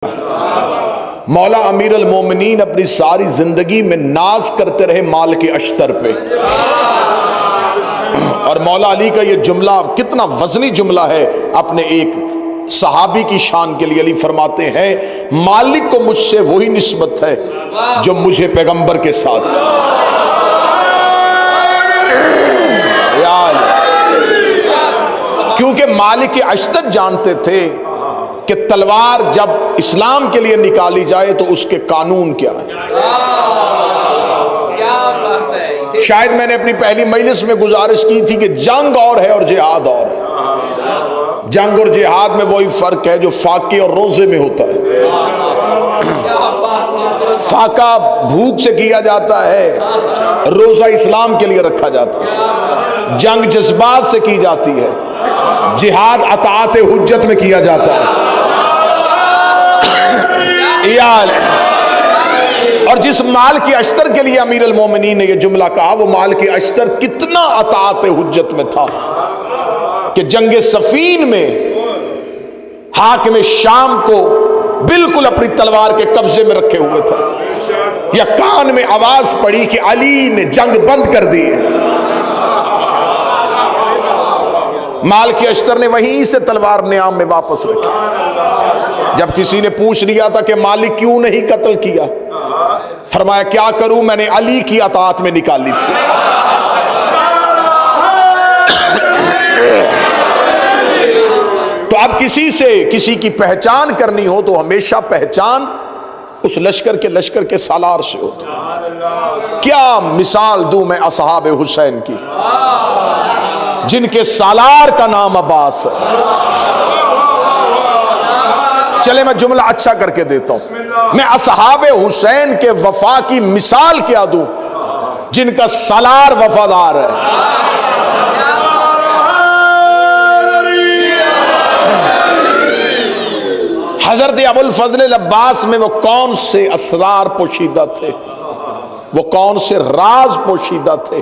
मौला अमीर अल मोमिनीन अपनी सारी जिंदगी में नाज करते रहे माल के अश्तर पे। और मौला अली का ये जुमला कितना वजनी जुमला है अपने एक सहाबी की शान के लिए। अली फरमाते हैं, मालिक को मुझसे वही निस्बत है जो मुझे पैगंबर के साथ। क्योंकि मालिक के अश्तर जानते थे कि तलवार जब इस्लाम के लिए निकाली जाए तो उसके कानून क्या है। शायद मैंने अपनी पहली मजलिस में गुजारिश की थी कि जंग और है और जिहाद और है। जंग और जिहाद में वही फर्क है जो फाके और रोजे में होता है। फाका भूख से किया जाता है, रोजा इस्लाम के लिए रखा जाता है। जंग जज्बात से की जाती है, जिहाद अताअत हुज्जत में किया जाता है। और जिस माल की अश्तर के लिए अमीर अल मोमिनीन ने यह जुमला कहा, वो माल की अश्तर कितना अताअत हुज्जत में था कि जंगे सफीन में हाकिम शाम को बिल्कुल अपनी तलवार के कब्जे में रखे हुए था। या कान में आवाज पड़ी कि अली ने जंग बंद कर दी है। माल की अश्तर ने वहीं से तलवार नियाम में वापस रखी। जब किसी ने पूछ लिया था कि मालिक क्यों नहीं कत्ल किया, फरमाया क्या करूं, मैंने अली की अताअत में निकाली थी। तो अब किसी की पहचान करनी हो तो हमेशा पहचान उस लश्कर के सालार से होती। क्या मिसाल दूं मैं असहाब हुसैन की, जिनके सालार का नाम अब्बास है। चले मैं जुमला अच्छा करके देता हूं। मैं असहाब हुसैन के वफा की मिसाल क्या दूं, जिनका सालार वफादार है। हजरत अबुल फजल अब्बास में वो कौन से असरार पोशीदा थे, वो कौन से राज पोशीदा थे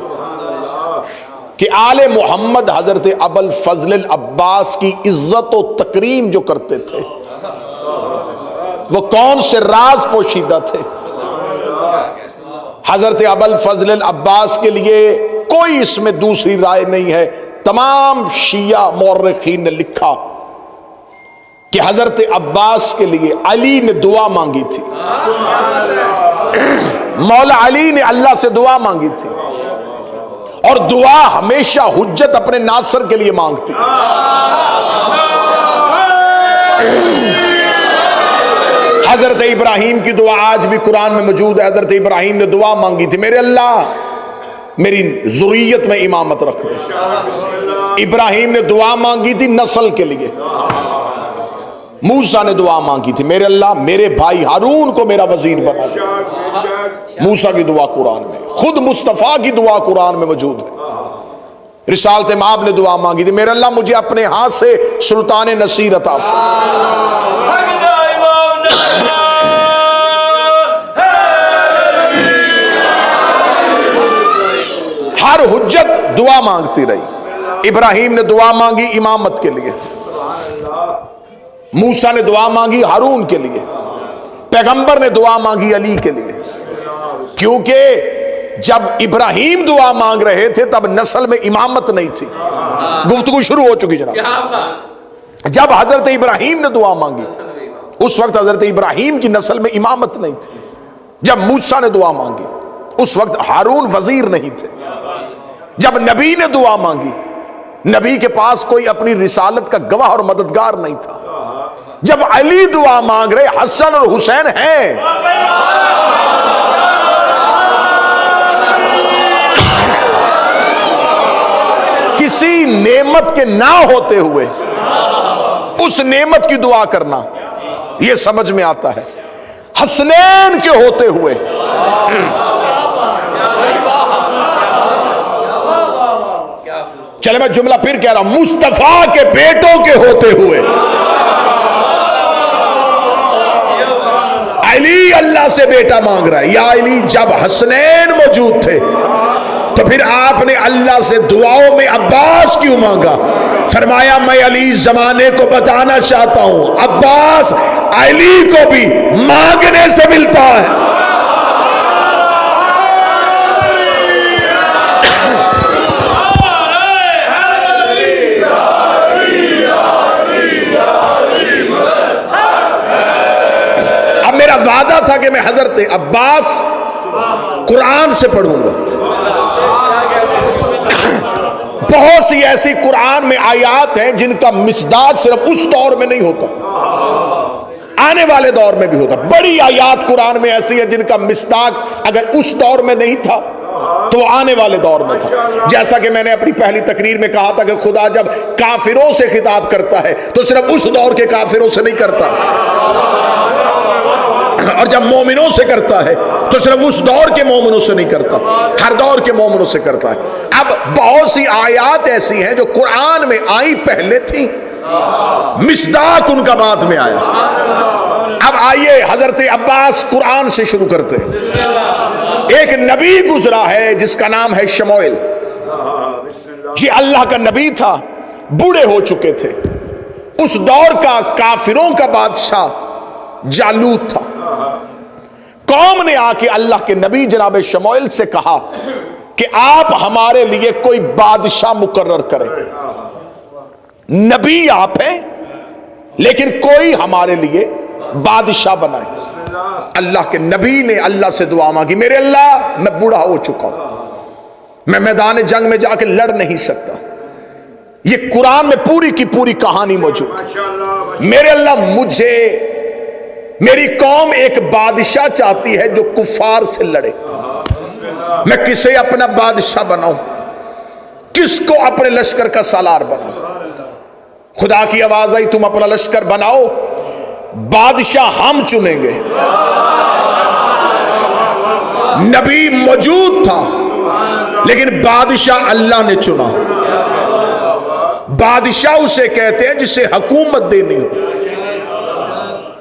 कि आले मोहम्मद हजरत अबुल फजल अब्बास की इज्जत और तकरीम जो करते थे, वो कौन से राज पोशीदा थे। हजरत अबुल फजल अब्बास के लिए कोई इसमें दूसरी राय नहीं है। तमाम शिया मौर्रिखीन ने लिखा कि हजरत अब्बास के लिए अली ने दुआ मांगी थी। मौला अली ने अल्लाह से दुआ मांगी थी, और दुआ हमेशा हुज्जत अपने नासर के लिए मांगती। हजरत इब्राहिम की दुआ आज भी कुरान में मौजूद है। हजरत इब्राहिम ने दुआ मांगी थी, मेरे अल्लाह मेरी जुर्रियत में इमामत रख दे। इब्राहिम ने दुआ मांगी थी नस्ल के लिए। मूसा ने दुआ मांगी थी, मेरे अल्लाह मेरे भाई हारून को मेरा वजीर बना दे। मूसा की दुआ कुरान में, खुद मुस्तफा की दुआ कुरान में मौजूद है। रिसालत माब ने दुआ मांगी थी, मेरे अल्लाह मुझे अपने हाथ से सुल्तान नसीर अता फरमा। हर हुज्जत दुआ मांगती रही। इब्राहिम ने दुआ मांगी इमामत के लिए, मूसा ने दुआ मांगी हारून के लिए, पैगंबर ने दुआ मांगी अली के लिए। क्योंकि जब इब्राहिम दुआ मांग रहे थे तब नस्ल में इमामत नहीं थी। गुफ्तगू शुरू हो चुकी जनाब। जब हजरत इब्राहिम ने दुआ मांगी उस वक्त हजरत इब्राहिम की नस्ल में इमामत नहीं थी। जब मूसा ने दुआ मांगी उस वक्त हारून वजीर नहीं थे। जब नबी ने दुआ मांगी, नबी के पास कोई अपनी रिसालत का गवाह और मददगार नहीं था। जब अली दुआ मांग रहे, हसन और हुसैन हैं। किसी नेमत के ना होते हुए उस नेमत की दुआ करना, यह समझ में आता है। हसनैन के होते हुए, चले मैं जुमला फिर कह रहा हूं, मुस्तफा के बेटों के होते हुए अली अल्लाह से बेटा मांग रहा है। या अली, जब हसनैन मौजूद थे तो फिर आपने अल्लाह से दुआओं में अब्बास क्यों मांगा? फरमाया मैं अली जमाने को बताना चाहता हूं, अब्बास अली को भी मांगने से मिलता है। अब मेरा वादा था कि मैं हजरत अब्बास कुरान से पढ़ूंगा। बहुत सी ऐसी कुरान में आयात हैं जिनका मिसदाक सिर्फ उस दौर में नहीं होता, आने वाले दौर में भी होता। बड़ी आयात कुरान में ऐसी है जिनका मिसदाक अगर उस दौर में नहीं था तो आने वाले दौर में था। जैसा कि मैंने अपनी पहली तकरीर में कहा था कि खुदा जब काफिरों से खिताब करता है तो सिर्फ उस दौर के काफिरों से नहीं करता, और जब मोमिनों से करता है तो सिर्फ उस दौर के मोमिनों से नहीं करता, हर दौर के मोमिनों से करता है। अब बहुत सी आयात ऐसी हैं जो कुरान में आई पहले थी, मिसदाक उनका बाद में आया। अब आइए हजरत अब्बास कुरान से शुरू करते हैं। एक नबी गुजरा है जिसका नाम है शमूएल। ये अल्लाह का नबी था, बूढ़े हो चुके थे। उस दौर का काफिरों का बादशाह जालूत था। कौम ने आके अल्लाह के नबी जनाब शमूएल से कहा कि आप हमारे लिए कोई बादशाह मुकर्रर करें। नबी आप हैं लेकिन कोई हमारे लिए बादशाह बनाए। अल्लाह के नबी ने अल्लाह से दुआ मांगी, मेरे अल्लाह मैं बूढ़ा हो चुका हूं, मैं मैदान जंग में जाके लड़ नहीं सकता। ये कुरान में पूरी की पूरी कहानी मौजूद है। मेरे अल्लाह मुझे, मेरी कौम एक बादशाह चाहती है जो कुफार से लड़े। मैं किसे अपना बादशाह बनाऊं, किसको अपने लश्कर का सालार बनाऊं? खुदा की आवाज आई, तुम अपना लश्कर बनाओ, बादशाह हम चुनेंगे। नबी मौजूद था लेकिन बादशाह अल्लाह ने चुना। बादशाह उसे कहते हैं जिसे हुकूमत देनी हो।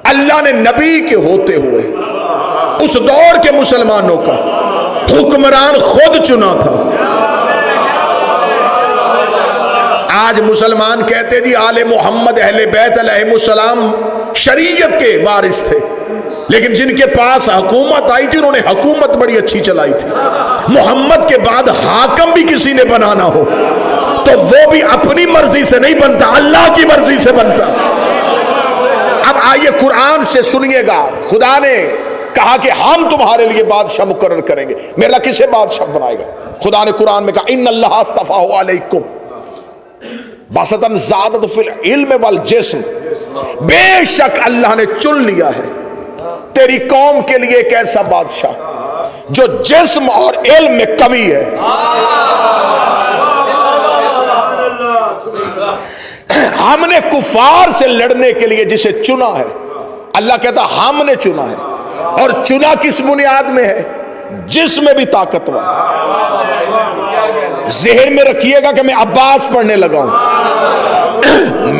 अल्लाह ने नबी के होते हुए उस दौर के मुसलमानों का हुक्मरान खुद चुना था। आज मुसलमान कहते जी आले मोहम्मद अहले बैत अलैहिमुस्सलाम शरीयत के वारिस थे, लेकिन जिनके पास हुकूमत आई थी उन्होंने हुकूमत बड़ी अच्छी चलाई थी। मोहम्मद के बाद हाकम भी किसी ने बनाना हो तो वो भी अपनी मर्जी से नहीं बनता, अल्लाह की मर्जी से बनता। अब आइए कुरान से सुनिएगा, खुदा ने कहा कि हम तुम्हारे लिए बादशाह मुकर्रर करेंगे। मेरा किसे बादशाह बनाएगा? खुदा ने कुरान में कहा इन्नल्लाह अस्तफ़ाहु अलैकुम बसतन ज़ादत फिल इल्म वल जिस्म, बेशक अल्लाह ने चुन लिया है तेरी कौम के लिए एक ऐसा बादशाह जो जिस्म और इल्म में कवी है। हमने कुफार से लड़ने के लिए जिसे चुना है, अल्लाह कहता हमने चुना है, और चुना किस बुनियाद में है? जिसमें भी ताकतवर। ज़हन में रखिएगा कि मैं अब्बास पढ़ने लगा हूं।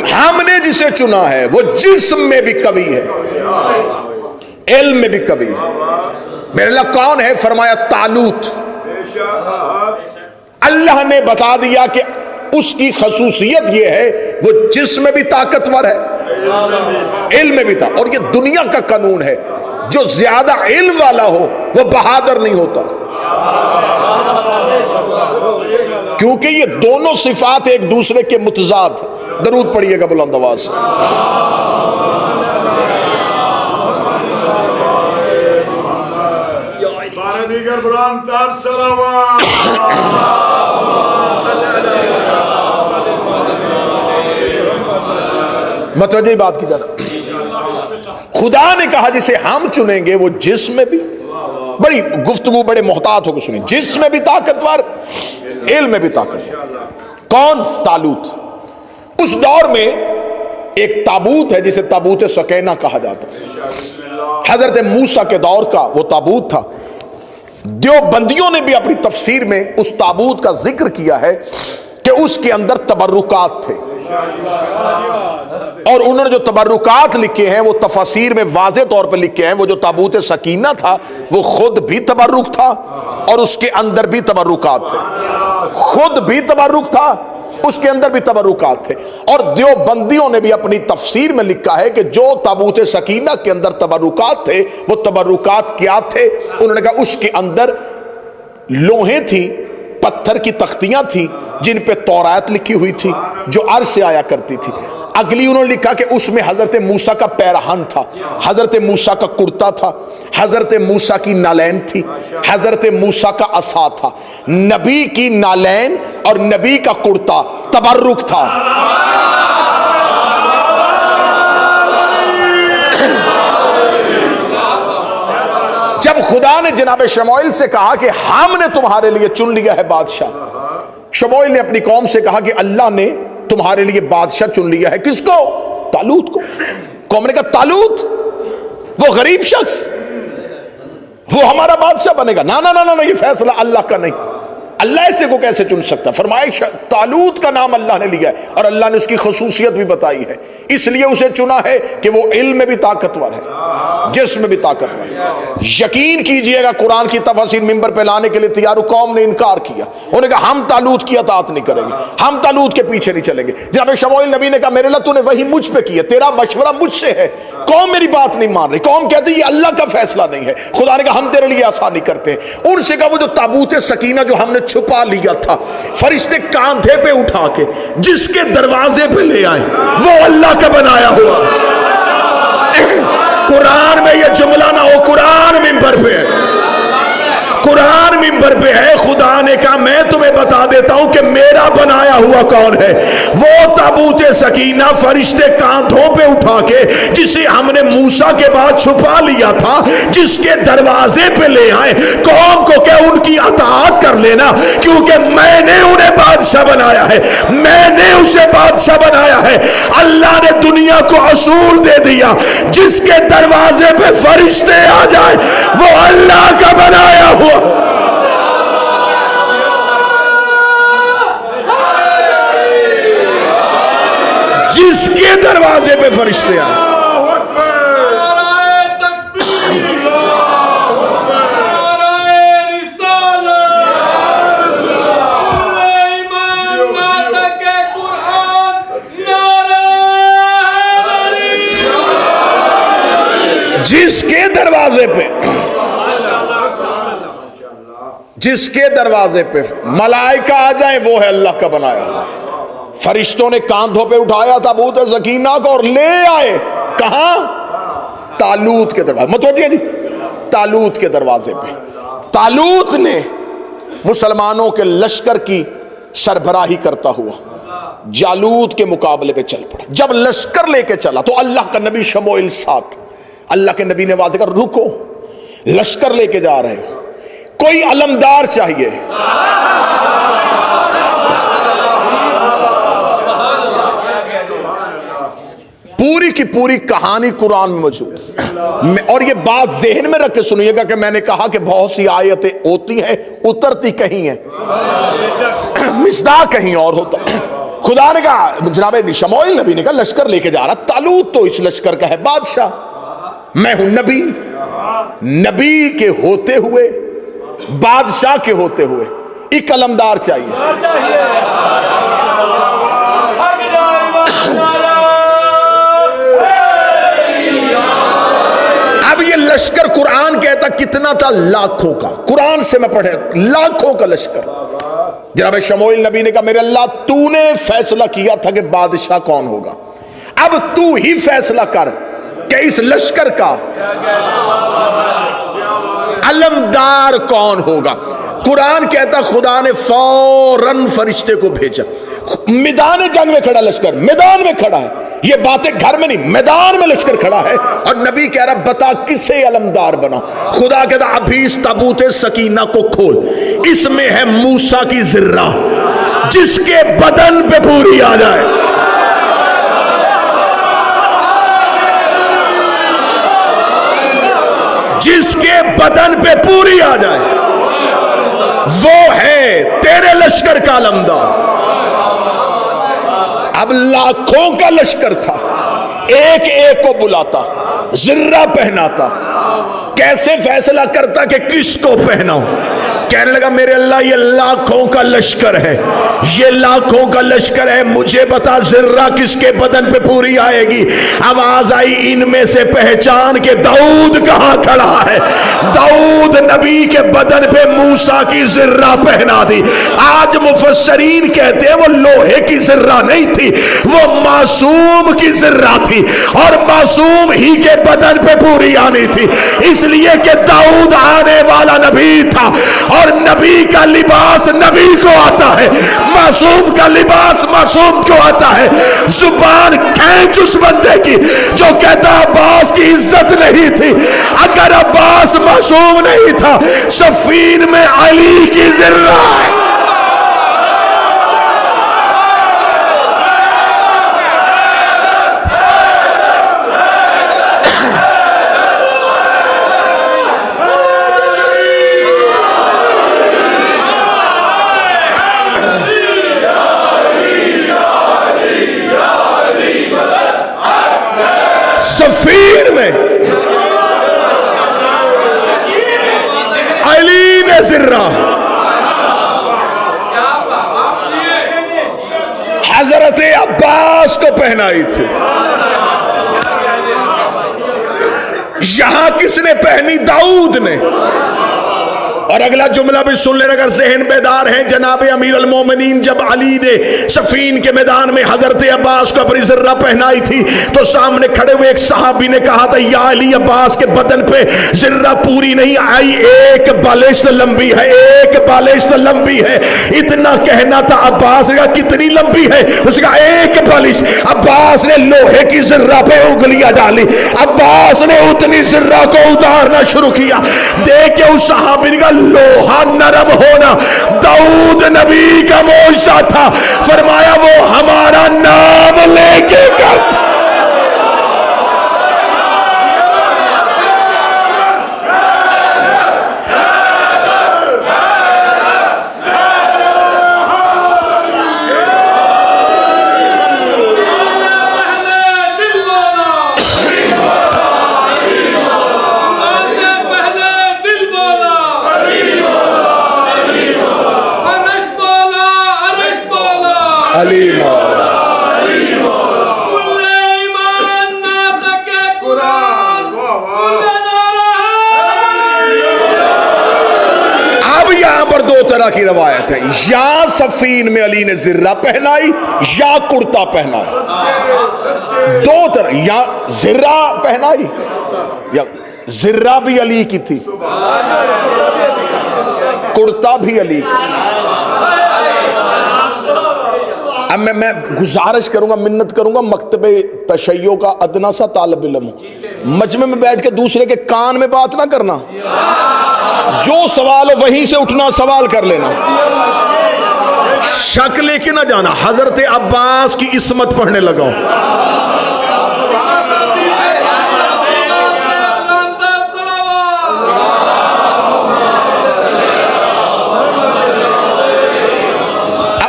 हमने जिसे चुना है वो जिस्म में भी कवि है, इल्म में भी कवि है। मेरे अल्लाह कौन है? फरमाया तालूत। अल्लाह ने बता दिया कि उसकी खसूसियत यह है वो जिस्म में भी ताकतवर है, इल्म में भी था। और ये दुनिया का कानून है, जो ज्यादा इल्म वाला हो वो बहादुर नहीं होता, क्योंकि ये दोनों सिफात एक दूसरे के मुतजाद। दरूद पढ़िएगा बुलंद आवाज से। मतवज्जो बात की जाना, खुदा ने कहा जिसे हम चुनेंगे वो जिस्म में भी, बड़ी गुफ्तगू बड़े मोहतात होकर सुनी, जिस्म में भी ताकतवर, इल्म में भी ताकतवर। कौन? तालूत। उस दौर में एक ताबूत है जिसे ताबूत सकीना कहा जाता है। हजरत मूसा के दौर का वो ताबूत था। देवबंदियों ने भी अपनी तफसीर में उस ताबूत का जिक्र किया है कि उसके अंदर तबर्रुकात थे, और उन्होंने जो तबर्रुकात लिखे हैं वो तफसीर में वाज़े तौर पर लिखे हैं। वो जो ताबूत सकीना था वो खुद भी तबर्रुक था और उसके अंदर भी तबर्रुकात थे। खुद भी तबर्रुक था उसके अंदर भी तबरुकात थे। और देवबंदियों ने भी अपनी तफसीर में लिखा है कि जो ताबूत सकीना के अंदर तबरुकात थे वो तबरुकात क्या थे? उन्होंने कहा उसके अंदर लोहे थी, पत्थर की तख्तियां थी जिन पे तौरात लिखी हुई थी जो अर्ज से आया करती थी। अगली उन्होंने लिखा कि उसमें हजरत मूसा का पैरहन था, हजरत मूसा का कुर्ता था, हजरत मूसा की नालैन थी, हजरत मूसा का असा था। नबी की नालैन और नबी का कुर्ता तबर्रुक था। जब खुदा ने जनाब शमूएल से कहा कि हमने तुम्हारे लिए चुन लिया है बादशाह, शमूएल ने अपनी कौम से कहा कि अल्लाह ने तुम्हारे लिए बादशाह चुन लिया है। किसको? तालूत को। कौम ने कहा तालूत वो गरीब शख्स, वो हमारा बादशाह बनेगा? ना ना ना ना, ये फैसला अल्लाह का नहीं। अल्लाह ऐसे को कैसे चुन सकता? फरमाया तालूत का नाम अल्लाह ने लिया है और अल्लाह ने उसकी खसूसियत भी बताई है, इसलिए उसे चुना है कि वो इल्म में भी ताकतवर है, जिस्म में भी ताकतवर है। यकीन कीजिएगा कुरान की तफसीर मिंबर पे लाने के लिए तैयार कौम ने इनकार किया। उन्होंने कहा हम तालूत की अतात नहीं करेंगे, हम तालूत के पीछे नहीं चलेंगे। जनाब शमूएल नबी ने कहा मेरे अल्लाह तूने वही मुझ पे किया, तेरा मशवरा मुझसे है। कौम मेरी बात नहीं मान रही, कौम कहती ये अल्लाह का फैसला नहीं है। खुदा ने कहा हम तेरे लिए आसानी करते हैं। उनसे कहा वो जो ताबूत सकीना जो हमने छुपा लिया था, फरिश्ते कांधे पे उठा के जिसके दरवाजे पे ले आए, वो अल्लाह का बनाया हुआ। कुरान में ये जुमला ना हो, कुरान मिंबर पे है, कुरान मिंबर पे है। खुदा ने कहा मैं तुम्हें बता देता हूं कि मेरा बनाया हुआ कौन है। वो ताबूत सकीना फरिश्ते कांधों पे उठा के जिसे हमने मूसा के बाद छुपा लिया था, जिसके दरवाजे पे ले आए, कौम को क्या उनकी अताअत कर लेना, क्योंकि मैंने उन्हें बादशाह बनाया है, मैंने उसे बादशाह बनाया है। अल्लाह ने दुनिया को असूल दे दिया, जिसके दरवाजे पे फरिश्ते आ जाए वो अल्लाह का बनाया हुआ। जिसके दरवाजे पे फरिश्ते आए, जिसके दरवाजे पे, जिसके दरवाजे पे मलाइका आ जाए वो है अल्लाह का बनाया। फरिश्तों ने कांधों पे उठाया ताबूत सकीना को और ले आए कहां? तालूत के दरवाजे। मतवज्जिह जी, तालूत के दरवाजे पे। तालूत ने मुसलमानों के लश्कर की सरबराही करता हुआ जालूत के मुकाबले पे चल पड़ा। जब लश्कर लेके चला तो अल्लाह का नबी शमूएल साथ, अल्लाह के नबी ने वादे कर रुको, लश्कर लेके जा रहे हो, कोई अलमदार चाहिए। पूरी की पूरी कहानी कुरान में मौजूद। और ये बात जहन में रख के सुनिएगा कि मैंने कहा कि बहुत सी आयतें होती हैं उतरती कहीं है, मिसदा कहीं और होता। खुदा ने कहा, जनाब शमूएल नबी ने कहा लश्कर लेके जा रहा, तालूत तो इस लश्कर का है बादशाह, मैं हूं नबी। नबी के होते हुए, बादशाह के होते हुए एक अलमदार चाहिए। अब ये लश्कर कुरान कहता कितना था? लाखों का। कुरान से मैं पढ़े, लाखों का लश्कर। जनाब शमूएल नबी ने कहा मेरे अल्लाह तूने फैसला किया था कि बादशाह कौन होगा, अब तू ही फैसला कर कि इस लश्कर का अलमदार कौन होगा। कुरान कहता खुदा ने फौरन फरिश्ते को भेजा। मैदान जंग में खड़ा लश्कर, मैदान में खड़ा है, ये बातें घर में नहीं, मैदान में लश्कर खड़ा है। और नबी कह रहा बता किसे अलमदार बना। खुदा कहता अभी इस ताबूत सकीना को खोल, इसमें है मूसा की जिर्रा, जिसके बदन पे पूरी आ जाए। जिसके बदन पे पूरी आ जाए वो है तेरे लश्कर का अलमदार। अब लाखों का लश्कर था, एक एक को बुलाता, जिर्रा पहनाता, कैसे फैसला करता कि किसको पहनाऊं, कहने लगा मेरे अल्लाह ये लाखों का लश्कर है, ये लाखों का लश्कर है, मुझे बता जिर्रा किसके बदन पे पूरी आएगी। आवाज आई इनमें से पहचान के दाऊद कहां खड़ा है। दाऊद नबी के बदन पे मूसा की जिर्रा पहना दी। आज मुफस्सरीन कहते हैं वो लोहे की जिर्रा नहीं थी, वो मासूम की जिर्रा थी, और मासूम ही के बदन पे पूरी आनी थी, इसलिए कि दाऊद आने वाला नबी था, और नबी का लिबास नबी को आता है, मासूम का लिबास मासूम को आता है। जुबान खींच उस बंदे की जो कहता अब्बास की इज्जत नहीं थी। अगर अब्बास मासूम नहीं था, सफीन में अली की जिर्रा है। सफीर में अली ने जिर्रा हजरत अब्बास को पहनाई थी। यहां किसने पहनी? दाऊद ने। और अगला जुमला भी सुन लेना अगर ज़हन बेदार है। जनाब अमीर अल मोमिनीन जब अली ने सफीन के मैदान में हजरत अब्बास को अपनी जिर्रा पहनाई थी, तो सामने खड़े हुए एक सहाबी ने कहा था या अली अब्बास के बदन पे जिर्रा पूरी नहीं आई, एक बालिश्त लंबी है, एक बालिश्त लंबी है। इतना कहना था। अब्बास ने कहा कितनी लंबी है? उसने कहा एक बालिश। अब्बास ने लोहे की जिर्रा पे उंगलियां डाली, अब्बास ने उतनी जिर्रा को उतारना शुरू किया। देख के उस सहाबी ने कहा लोहा नरम होना दाऊद नबी का मौजज़ा था। फरमाया वो हमारा नाम लेके करता। की रवायत है या सफीन में अली ने जिर्रा पहनाई या कुर्ता पहनाया। दो तरह, या जिर्रा पहनाई या जिर्रा भी अली की थी, कुर्ता भी अली की। अब मैं गुजारिश करूंगा, मिन्नत करूंगा, मकतबे तशय्यो का अदना सा तालिब इल्म मजमे में बैठ के दूसरे के कान में बात ना करना। जो सवाल हो वहीं से उठना, सवाल कर लेना, शक लेके ना जाना। हजरत अब्बास की इस्मत पढ़ने लगाओ।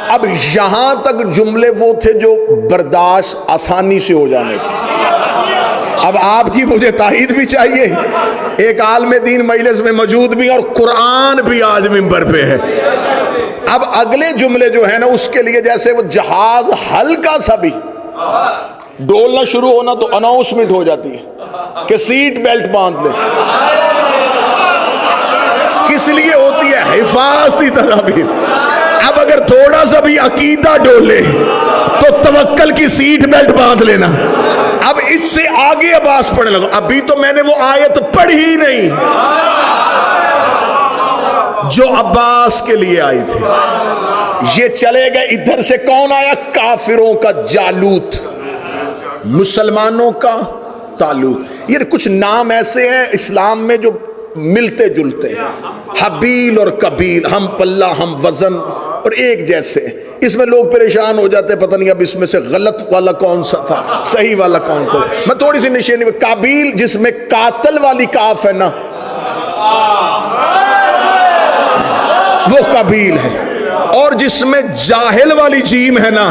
अब यहां तक जुमले वो थे जो बर्दाश्त आसानी से हो जाने थे। अब आपकी मुझे ताईद भी चाहिए। एक आलमे दीन मजलिस में मौजूद भी और कुरान भी आज मिंबर पे है। अब अगले जुमले जो है ना, उसके लिए जैसे वो जहाज हल्का सा भी डोलना शुरू होना तो अनाउंसमेंट हो जाती है कि सीट बेल्ट बांध ले। किस लिए होती है? हिफाजती तदाबीर। अब अगर थोड़ा सा भी अकीदा डोले तो तवक्कल की सीट बेल्ट बांध लेना। अब इससे आगे अब्बास पढ़ने लगा। अभी तो मैंने वो आयत पढ़ी ही नहीं जो अब्बास के लिए आई थी। ये चले गए। इधर से कौन आया? काफिरों का जालूत, मुसलमानों का तालूत। ये कुछ नाम ऐसे हैं इस्लाम में जो मिलते जुलते, हबील और कबील, हम पल्ला हम वजन और एक जैसे। इसमें लोग परेशान हो जाते, पता नहीं अब इसमें से गलत वाला कौन सा था, सही वाला कौन सा। मैं थोड़ी सी निशानी में, काबिल जिसमें कातल वाली काफ है ना, वो कबील है, और जिसमें जाहिल वाली जीम है ना,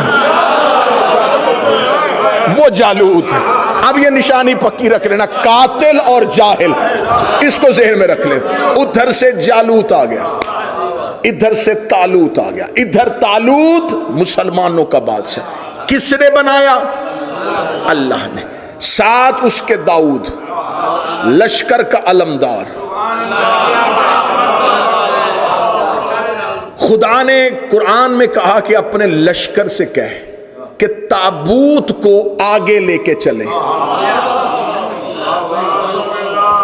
वो जालूत है। अब ये निशानी पक्की रख लेना, कातिल और जाहिल, इसको ज़हन में रख ले। उधर से जालूत आ गया। इधर से तालूत आ गया। इधर तालूत मुसलमानों का बादशाह, किसने बनाया? अल्लाह ने। साथ उसके दाऊद, लश्कर का अलमदार। खुदा ने कुरान में कहा कि अपने लश्कर से कह कि ताबूत को आगे लेके चले,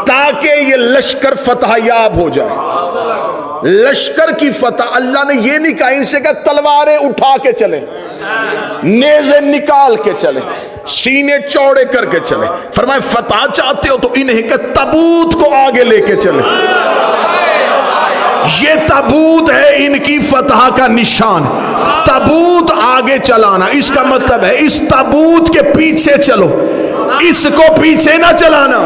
ताकि ये लश्कर फतहयाब हो जाए। लश्कर की फतह, अल्लाह ने ये नहीं कहा इनसे, कहा तलवारें उठा के चले, नेज़े निकाल के चले, सीने चौड़े करके चले। फरमाए फतह चाहते हो तो इन्हें के ताबूत को आगे लेके चले। ये ताबूत है इनकी फतह का निशान। ताबूत आगे चलाना, इसका मतलब है इस ताबूत के पीछे चलो, इसको पीछे ना चलाना,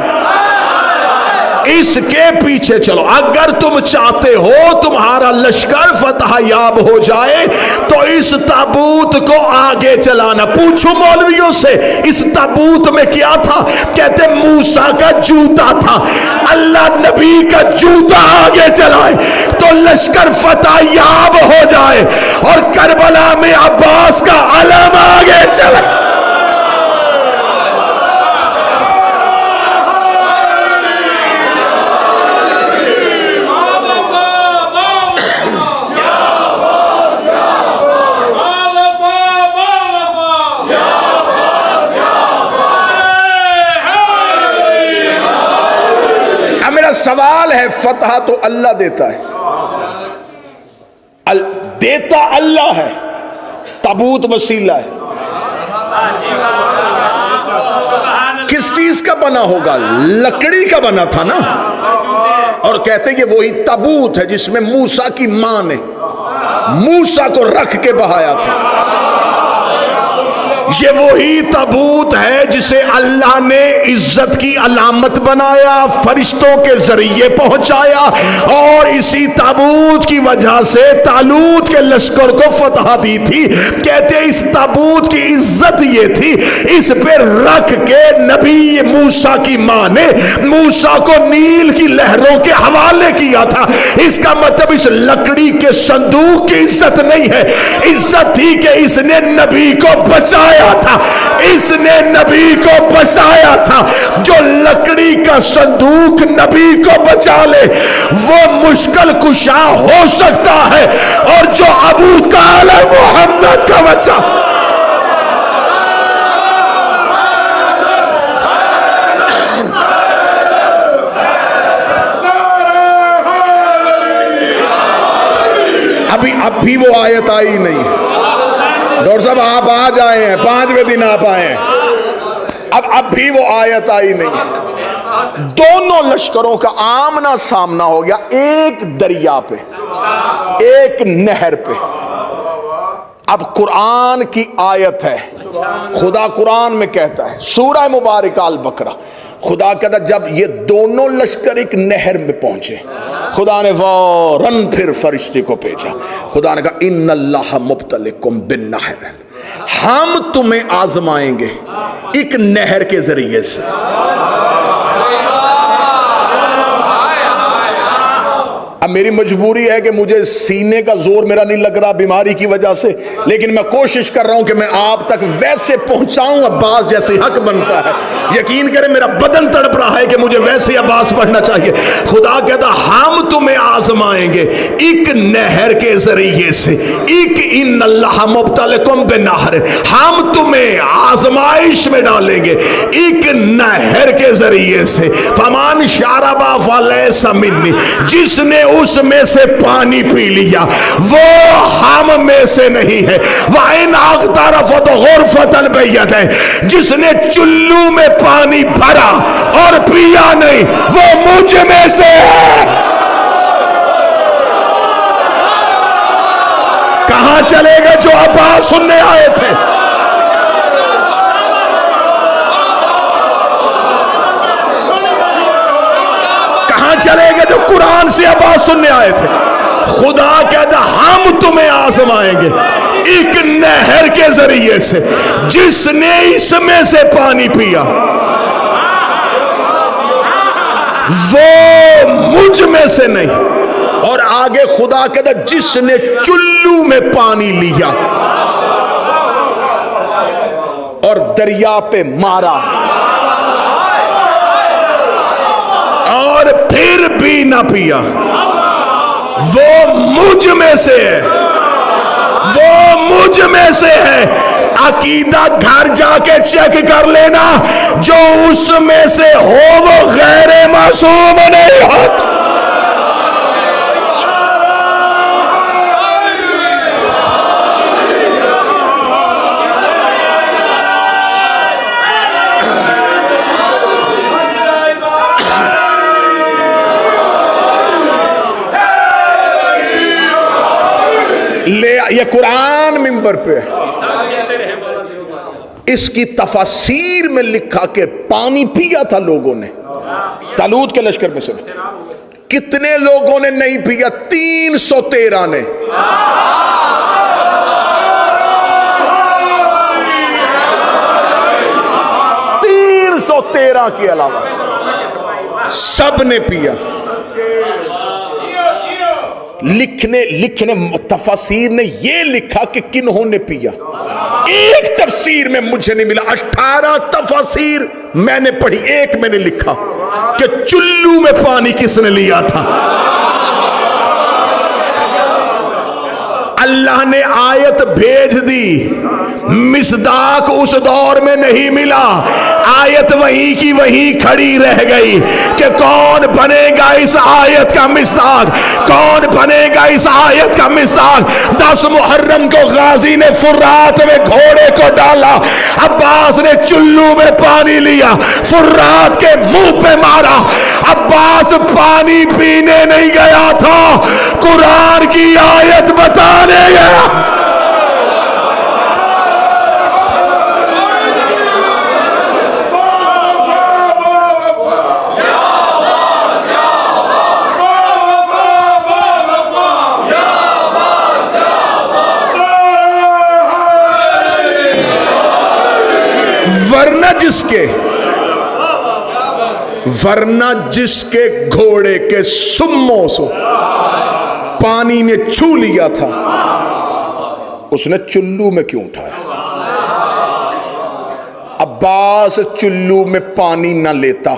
इसके पीछे चलो। अगर तुम चाहते हो तुम्हारा लश्कर फतहयाब हो जाए तो इस ताबूत को आगे चलाना। पूछो मौलवियों से, इस ताबूत में क्या था? कहते मूसा का जूता था। अल्लाह नबी का जूता आगे चलाए तो लश्कर फतहयाब हो जाए, और करबला में अब्बास का अलम आगे चले। सवाल है, फतह तो अल्लाह देता है, देता अल्लाह है, ताबूत वसीला है। किस चीज का बना होगा? लकड़ी का बना था ना। और कहते कि वही ताबूत है जिसमें मूसा की मां ने मूसा को रख के बहाया था। ये वही ताबूत है जिसे अल्लाह ने इज्जत की अलामत बनाया, फरिश्तों के जरिए पहुंचाया, और इसी ताबूत की वजह से तालूत के लश्कर को फतह दी थी। कहते इस ताबूत की इज्जत ये थी, इस पे रख के नबी मूसा की मां ने मूसा को नील की लहरों के हवाले किया था। इसका मतलब इस लकड़ी के संदूक की इज्जत नहीं है, इज्जत थी कि इसने नबी को बचाया था, इसने नबी को बचाया था। जो लकड़ी का संदूक नबी को बचा ले वो मुश्किल कुशा हो सकता है, और जो अबू तालिब मोहम्मद का बच्चा। अभी वो आयत आई नहीं। डॉक्टर साहब आप आज आए हैं, 5वें दिन आप आए हैं, अब भी वो आयत आई नहीं। दोनों लश्करों का आमना सामना हो गया, एक दरिया पे, एक नहर पे। अब कुरान की आयत है, खुदा कुरान में कहता है, सूरह मुबारक अल बकरा, खुदा कहता जब ये दोनों लश्कर एक नहर में पहुंचे, खुदा ने फौरन फिर फरिश्ते को भेजा। खुदा ने कहा इन्नल्लाह मुब्तलिकुम बिन्नहर, हम तुम्हें आजमाएंगे एक नहर के जरिए से। अब मेरी मजबूरी है कि मुझे सीने का जोर मेरा नहीं लग रहा बीमारी की वजह से, लेकिन मैं कोशिश कर रहा हूं कि मैं आप तक वैसे पहुंचाऊं अब्बास जैसे हक बनता है। यकीन करें मेरा बदन तड़प रहा है कि मुझे वैसे अब्बास पढ़ना चाहिए। खुदा कहता हम तुम्हें आजमाएंगे एक नहर के जरिए से, एक इन्नल्लाह मुब्तलिकुम बिन्नहर, हम तुम्हें आजमाइश में डालेंगे एक नहर के जरिए से। फमान शारबा फलैसा मिन्नी, जिसने उसमें से पानी पी लिया वो हम में से नहीं है। वाइन आगतरफत गुरफतन बियदिही, जिसने चुल्लू में पानी भरा और पिया नहीं वो मुझ में से है। कहां चले गए जो अब्बास सुनने आए थे? चले गए जो कुरान से आवाज सुनने आए थे। खुदा कहता हम तुम्हें आजमाएंगे एक नहर के जरिए से, जिसने इसमें से पानी पिया वो मुझ में से नहीं। और आगे खुदा कहता जिसने चुल्लू में पानी लिया और दरिया पे मारा और फिर भी ना पिया, वो मुझ में से है, वो मुझ में से है। अकीदा घर जाके चेक कर लेना, जो उसमें से हो वो गैर मासूम नहीं होता। ले ये कुरान मिंबर पे है, इसकी तफसीर में लिखा कि पानी पिया था लोगों ने, तालूत के लश्कर में से। कितने लोगों ने नहीं पिया? 313 ने। के अलावा सब ने पिया। लिखने तफसीर ने ये लिखा कि किन्होंने पिया, एक तफसीर में मुझे नहीं मिला। 18 तफसीर मैंने पढ़ी, एक मैंने लिखा कि चुल्लू में पानी किसने लिया था। अल्लाह ने आयत भेज दी, मिसदाक उस दौर में नहीं मिला, आयत वहीं की वहीं खड़ी रह गई कि कौन बनेगा इस आयत का मिसदाक, कौन बनेगा इस आयत का मिसदाक। 10 मुहर्रम को गाजी ने फुर्रात में घोड़े को डाला, अब्बास ने चुल्लू में पानी लिया, फुर्रात के मुंह पे मारा। अब्बास पानी पीने नहीं गया था, कुरान की आयत बताने गया। वरना जिसके घोड़े के सुम्मों से पानी ने छू लिया था, उसने चुल्लू में क्यों उठाया? अब्बास चुल्लू में पानी न लेता,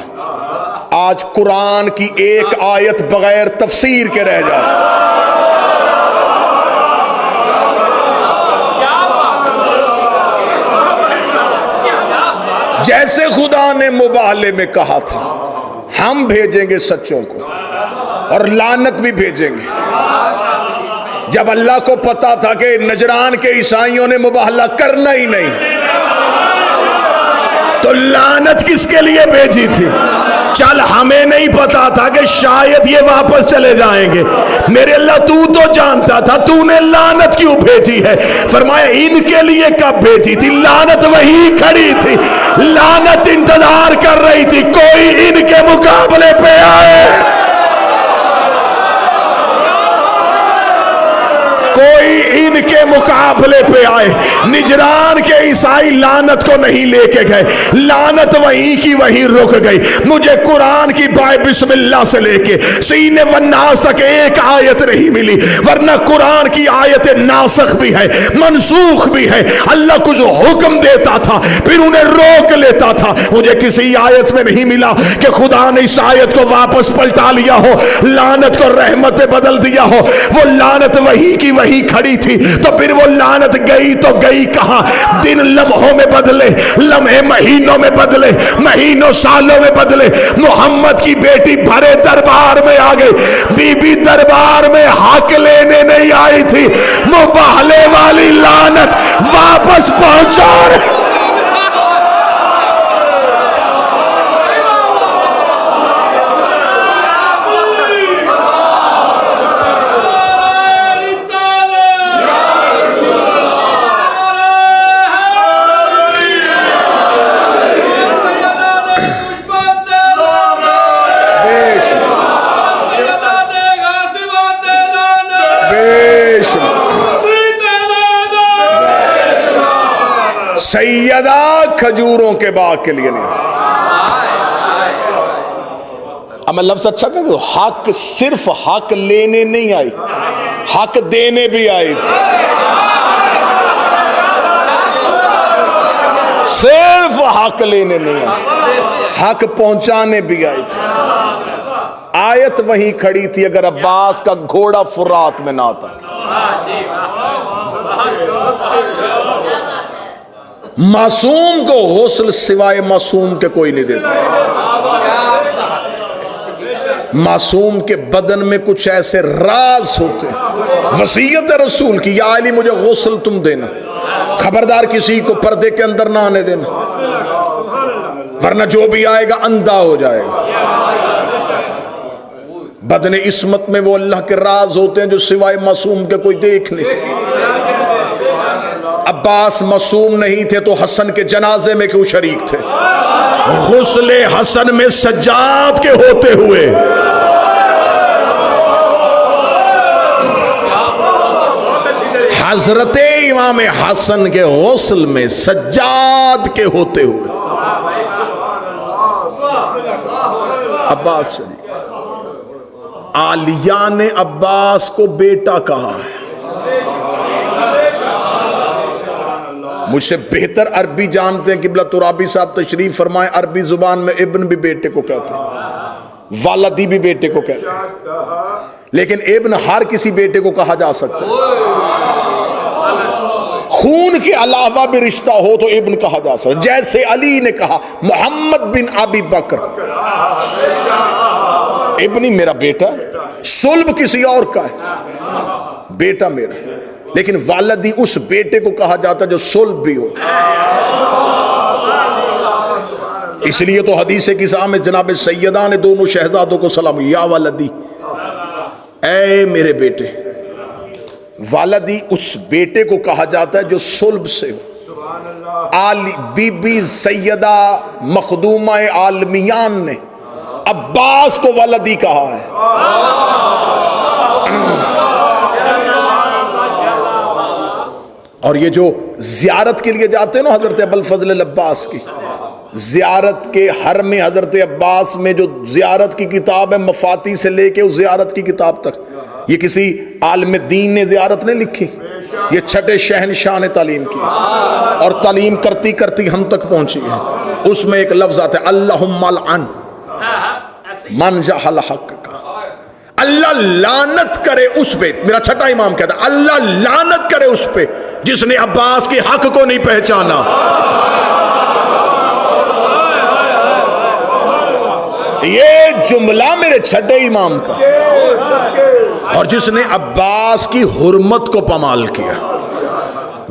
आज कुरान की एक आयत बगैर तफसीर के रह जाए। जैसे खुदा ने मुबाले में कहा था हम भेजेंगे सच्चों को और लानत भी भेजेंगे। जब अल्लाह को पता था कि नजरान के ईसाइयों ने मुबाहला करना ही नहीं, तो लानत किसके लिए भेजी थी? चल हमें नहीं पता था कि शायद ये वापस चले जाएंगे, मेरे अल्लाह तू तो जानता था, तूने लानत क्यों भेजी है? फरमाया इनके लिए कब भेजी थी? लानत वही खड़ी थी, लानत इंतजार कर रही थी कोई इनके मुकाबले पे आए, कोई इनके मुकाबले पे आए। निजरान के ईसाई लानत को नहीं लेके गए, लानत वहीं की वहीं रुक गई। मुझे कुरान की बाय बिस्मिल्लाह से लेके सीने वन्नास तक एक आयत नहीं मिली, वरना कुरान की आयतें नासख भी है, मनसूख भी है। अल्लाह कुछ हुक्म देता था फिर उन्हें रोक लेता था। मुझे किसी आयत में नहीं मिला कि खुदा ने इस आयत को वापस पलटा लिया हो, लानत को रहमत पे बदल दिया हो। वो लानत वहीं की वहीं खड़ी थी, तो फिर वो लानत गई तो गई कहां? दिन लम्हों में बदले, लम्हे महीनों में बदले, महीनों सालों में बदले। मोहम्मद की बेटी भरे दरबार में आ गई, बीबी दरबार में हक लेने नहीं आई थी, मुबाहले वाली लानत वापस पहुंचा रही। सैयदा खजूरों के बाग के लिए नहीं, अब मैं लफ्ज अच्छा कर, हक सिर्फ हक लेने नहीं आई, हक देने भी आई थी। सिर्फ हक लेने नहीं आई, हक पहुंचाने भी आई थी। आयत वहीं खड़ी थी अगर अब्बास का घोड़ा फुरात में ना आता। मासूम को गौसल सिवाय मासूम के कोई नहीं देता। मासूम के बदन में कुछ ऐसे राज होते हैं, वसीयत है रसूल की, या अली मुझे गौसल तुम देना, खबरदार किसी को पर्दे के अंदर ना आने देना, वरना जो भी आएगा अंधा हो जाएगा। बदन इस्मत में वो अल्लाह के राज होते हैं जो सिवाय मासूम के कोई देख नहीं सकता। अब्बास मासूम नहीं थे तो हसन के जनाजे में क्यों शरीक थे? गुस्ले हसन में सज्जाद के होते हुए हजरते इमाम हसन के गुस्ल में सज्जाद के होते हुए अब्बास शरीक। आलिया ने अब्बास को बेटा कहा है। मुझसे बेहतर अरबी जानते हैं किबला तुराबी साहब तशरीफ फरमाए, अरबी जुबान में इब्न भी बेटे को कहते हैं, वालदी भी बेटे को कहते हैं, लेकिन इब्न हर किसी बेटे को कहा जा सकता है। खून के अलावा भी रिश्ता हो तो इब्न कहा जा सकता है। जैसे अली ने कहा मोहम्मद बिन अबी बकर, इब्नी मेरा बेटा है, सुल्ब किसी और का है, बेटा मेरा है, लेकिन वालदी उस बेटे को कहा जाता जो सुल्ब भी हो। इसलिए तो हदीस किसा में जनाब सैयदा ने दोनों शहजादों को सलाम, या वालदी, ऐ मेरे बेटे। वालदी उस बेटे को कहा जाता है जो सुल्ब से हो। आली बीबी सैयदा मखदूमा आलमियान ने अब्बास को वालदी कहा है। और ये जो जियारत के लिए जाते हैं ना हजरत अबुल फजल अब्बास की, जियारत के हर में हजरत अब्बास में जो जियारत की किताब है, मफाती से लेके उस जियारत की किताब तक, ये किसी आलिम दीन ने जियारत नहीं लिखी, ये छठे शहनशाह ने तालीम की, और तालीम करती करती हम तक पहुंची है। उसमें एक लफ्ज आता है अल्लाहुम्मा लअन मन जहल हक का, अल्लाह लानत करे उस पे, मेरा छठा इमाम कहता है अल्लाह लानत करे उस पे जिसने अब्बास के हक को नहीं पहचाना। ये जुमला मेरे छठे इमाम का। और जिसने अब्बास की हुर्मत को पमाल किया,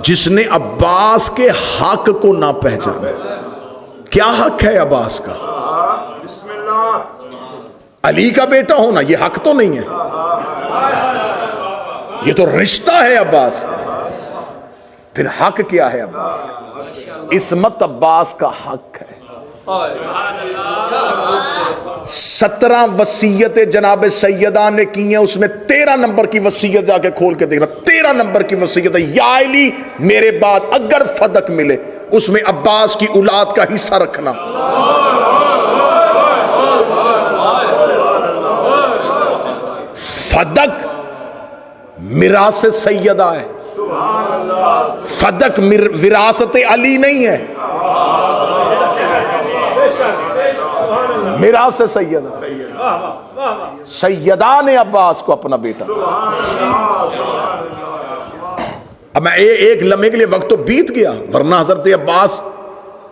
जिसने अब्बास के हक को ना पहचाना। क्या हक है अब्बास का? अली का बेटा होना ये हक तो नहीं है, ये तो रिश्ता है अब्बास का। फिर हक क्या है अब्बास का? इस्मत अब्बास का हक है। 17 वसीयत जनाब सैयदा ने की हैं, उसमें 13 नंबर की वसीयत जाके खोल के देखना। 13 नंबर की वसीयत है, या अली मेरे बाद अगर फदक मिले उसमें अब्बास की औलाद का हिस्सा रखना। फदक मिरास सैयदा है, फदक विरासत अली नहीं है, मिरास सैयदा। सैयदा ने अब्बास को अपना बेटा। अब मैं एक लम्हे के लिए, वक्त तो बीत गया, वरना हजरत अब्बास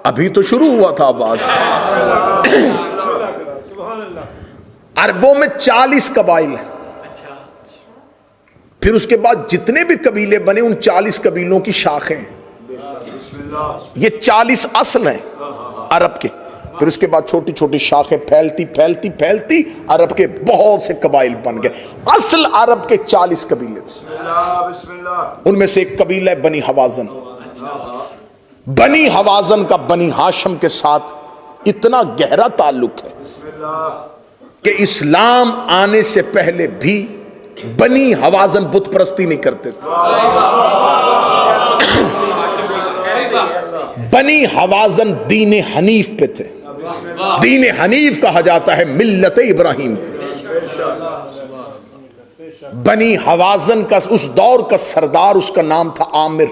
अभी तो शुरू हुआ था। अब्बास अरबों में 40 कबाइल, फिर उसके बाद जितने भी कबीले बने उन 40 कबीलों की शाखें, ये 40 असल हैं अरब के। फिर उसके बाद छोटी छोटी शाखें फैलती फैलती फैलती अरब के बहुत से कबाइल बन गए। असल अरब के 40 कबीले थे। उनमें से एक कबीला है बनी हवाजन। बनी हवाजन का बनी हाशम के साथ इतना गहरा ताल्लुक है कि इस्लाम आने से पहले भी बनी हवाजन बुत परस्ती नहीं करते थे। बनी हवाजन दीन हनीफ पे थे। दीन हनीफ कहा जाता है मिल्लत इब्राहिम को। बनी हवाजन का उस दौर का सरदार, उसका नाम था आमिर,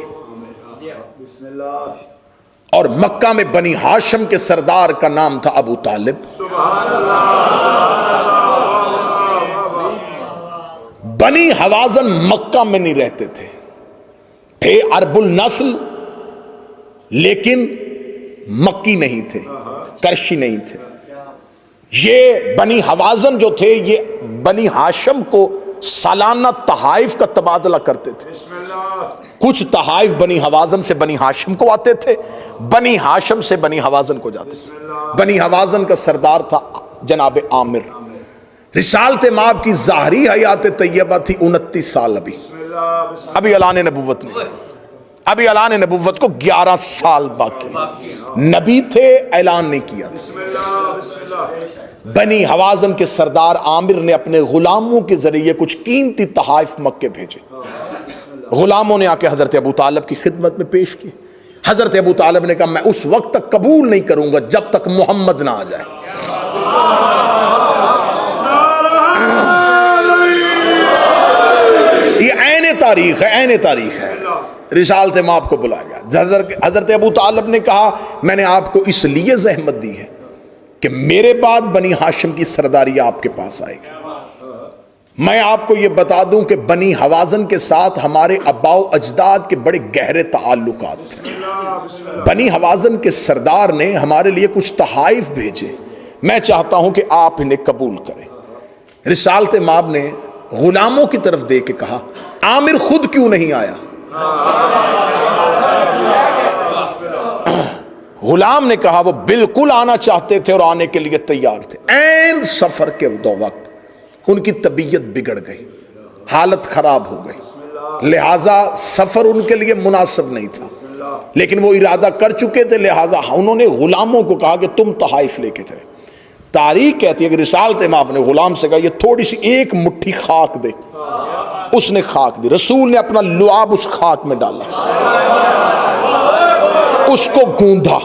और मक्का में बनी हाशिम के सरदार का नाम था अबू तालिब। बनी हवाजन मक्का में नहीं रहते थे अरबुल नस्ल, लेकिन मक्की नहीं थे, करशी नहीं थे। ये बनी हवाजन जो थे, ये बनी हाशिम को सालाना तहाइफ का तबादला करते थे। कुछ तहाइफ बनी हवाजन से बनी हाशिम को आते थे, बनी हाशिम से बनी हवाजन को जाते थे। बनी हवाजन का सरदार था जनाब आमिर। रिसालत माब की ज़ाहरी हयात तैयबा थी 29 साल। अभी ऐलान नबुव्वत में, अभी ऐलान नबुव्वत को 11 साल बाकी। नबी थे, ऐलान नहीं किया था। बनी हवाजन के सरदार आमिर ने अपने गुलामों के जरिए कुछ कीमती तहाइफ मक्के भेजे। गुलामों ने आके हजरत अबू तालिब की खिदमत में पेश की। हजरत अबू तालिब ने कहा मैं उस वक्त तक कबूल नहीं करूंगा जब तक मोहम्मद ना आ जाए। ये ऐने तारीख है, ऐने तारीख है। रिसालत माब को बुलाया गया। हजरत अबू तालिब ने कहा मैंने आपको इसलिए जहमत दी है कि मेरे बाद बनी हाशिम की सरदारी आपके पास आएगी। मैं आपको यह बता दूं कि बनी हवाजन के साथ हमारे अब्बाओ अजदाद के बड़े गहरे ताल्लुकात थे। बनी हवाजन के सरदार ने हमारे लिए कुछ तहाइफ भेजे, मैं चाहता हूं कि आप इन्हें कबूल करें। रिसालत माब ने गुलामों की तरफ देख के कहा आमिर खुद क्यों नहीं आया? गुलाम ने कहा वो बिल्कुल आना चाहते थे और आने के लिए तैयार थे। ऐन सफर के दो वक्त उनकी तबीयत बिगड़ गई, हालत खराब हो गई, लिहाजा सफर उनके लिए मुनासिब नहीं था। लेकिन वो इरादा कर चुके थे, लिहाजा उन्होंने गुलामों को कहा कि तुम तहाइफ लेके चले। तारीख कहती है कि रिसालत माब ने गुलाम से कहा ये थोड़ी सी एक मुट्ठी खाक दे। उसने खाक दी। रसूल ने अपना लुआब उस खाक में डाला, उसको गूंधा।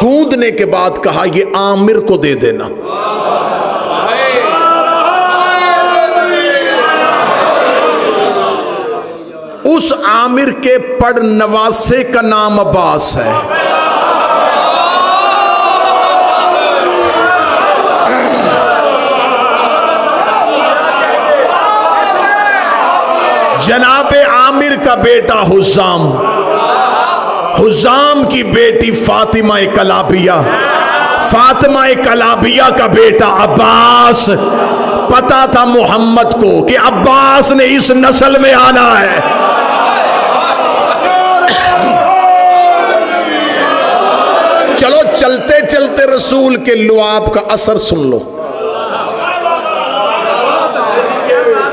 गूंदने के बाद कहा ये आमिर को दे देना। उस आमिर के पड़नवासे का नाम अब्बास है। जनाबे आमिर का बेटा हुज़ाम, हुज़ाम की बेटी फातिमा कलाबिया, फातिमा कलाबिया का बेटा अब्बास। पता था मोहम्मद को कि अब्बास ने इस नस्ल में आना है। चलो चलते चलते रसूल के लुआब का असर सुन लो।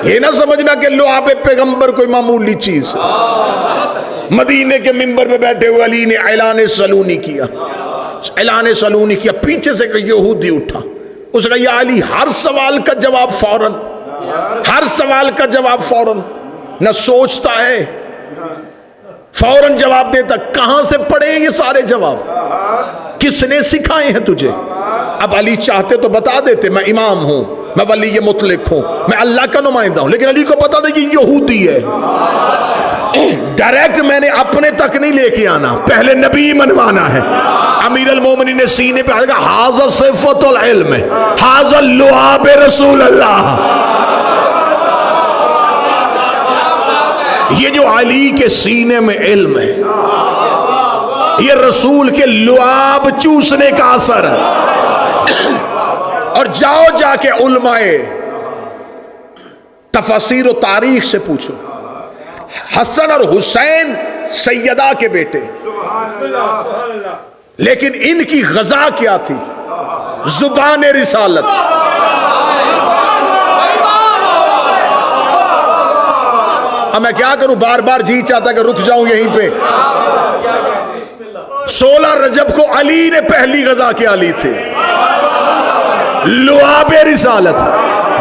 ये ना समझना कि लुआब पैगंबर कोई मामूली चीज। मदीने के मिंबर पे बैठे हुए अली ने ऐलान सलूनी किया, ऐलान सलूनी किया। पीछे से कोई यहूदी उठा, उसने कहा या अली हर सवाल का जवाब फौरन, हर सवाल का जवाब फौरन, न सोचता है फौरन जवाब देता। कहां से पढ़े ये सारे जवाब, किसने सिखाए हैं तुझे? अब अली चाहते तो बता देते मैं इमाम हूं, मैं वली मुतलक हूं, मैं अल्लाह का नुमाइंदा हूं, लेकिन अली को बता दे कि यहूदी है। डायरेक्ट मैंने अपने तक नहीं लेके आना, पहले नबी मनवाना है। अमीर अल मोमिनीन ने सीने पे कहा हाज़ा सिफ़तुल इल्म, हाज़ा लुआब रसूल अल्लाह। ये जो अली के सीने में इल्म है, ये रसूल के लुआब चूसने का असर है। और जाओ जाके उलमाए तफसीर और तारीख से पूछो, हसन और हुसैन सैयदा के बेटे, लेकिन इनकी गजा क्या थी? जुबान रिसालत। अब मैं क्या करूं, बार बार जी चाहता कि रुक जाऊं यहीं पे। 16 रजब को अली ने पहली गजा क्या ली थी? लुआब रिसालत।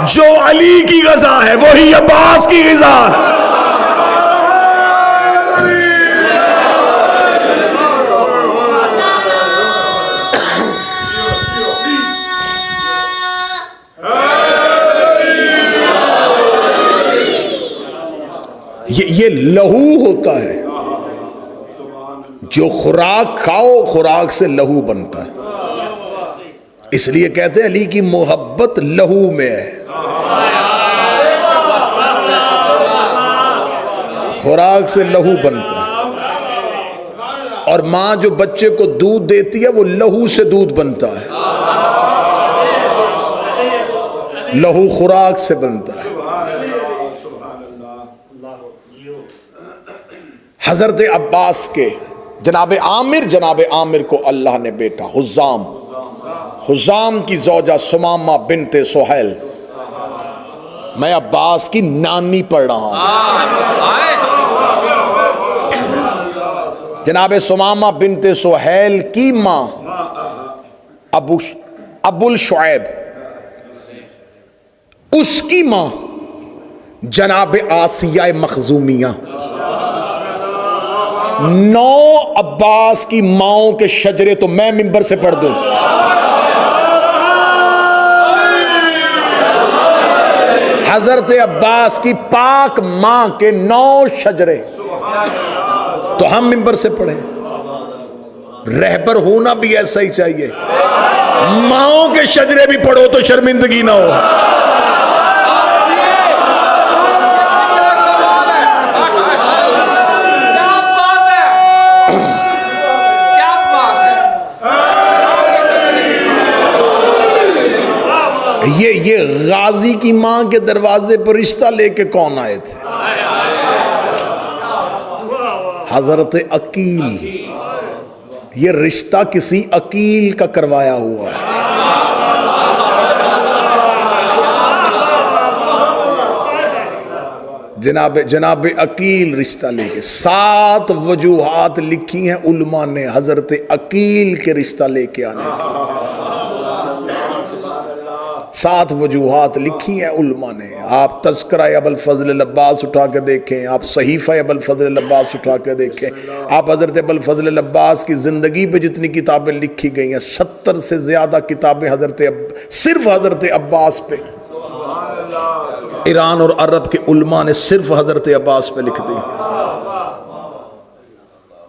जो अली की गजा है वही अब्बास की गजा है। ये लहू होता है, जो खुराक खाओ खुराक से लहू बनता है। इसलिए कहते हैं अली की मोहब्बत लहू में है, खुराक से लहू बनता है। और मां जो बच्चे को दूध देती है वो लहू से दूध बनता है, लहू खुराक से बनता है। हजरत अब्बास के जनाब आमिर को अल्लाह ने बेटा हुज़ाम की ज़ौजा सुमामा बिनते सुहैल, मैं अब्बास की नानी पढ़ रहा हूं। जनाब सुमामा बिनते सुहैल की मां अबुल शुएब, उसकी मां जनाब आसिया मखजूमिया। 9 अब्बास की माओं के शजरे तो मैं मिंबर से पढ़ दूं। हजरत अब्बास की पाक मां के 9 शजरे तो हम मिंबर से पढ़े। रहबर होना भी ऐसा ही चाहिए, माओं के शजरे भी पढ़ो तो शर्मिंदगी ना हो। ये गाजी की मां के दरवाजे पर रिश्ता लेके कौन आए थे? हजरत अकील। ये रिश्ता किसी अकील का करवाया हुआ है। जनाब अकील रिश्ता लेके 7 वजूहात लिखी हैं उलमा ने हजरत अकील के रिश्ता लेके आने। 7 वजूहात लिखी हैं उलमा ने। आप तज़किरा अबुल फज़ल अब्बास उठा के देखें, आप सहीफ़ा अबुल फज़ल अब्बास उठा के देखें, आप हज़रत अबुल फज़ल अब्बास की ज़िंदगी पे जितनी किताबें लिखी गई हैं 70 से ज़्यादा किताबें सिर्फ हज़रत अब्बास पे, ईरान और अरब के उलमा ने सिर्फ हज़रत अब्बास पे लिख दी।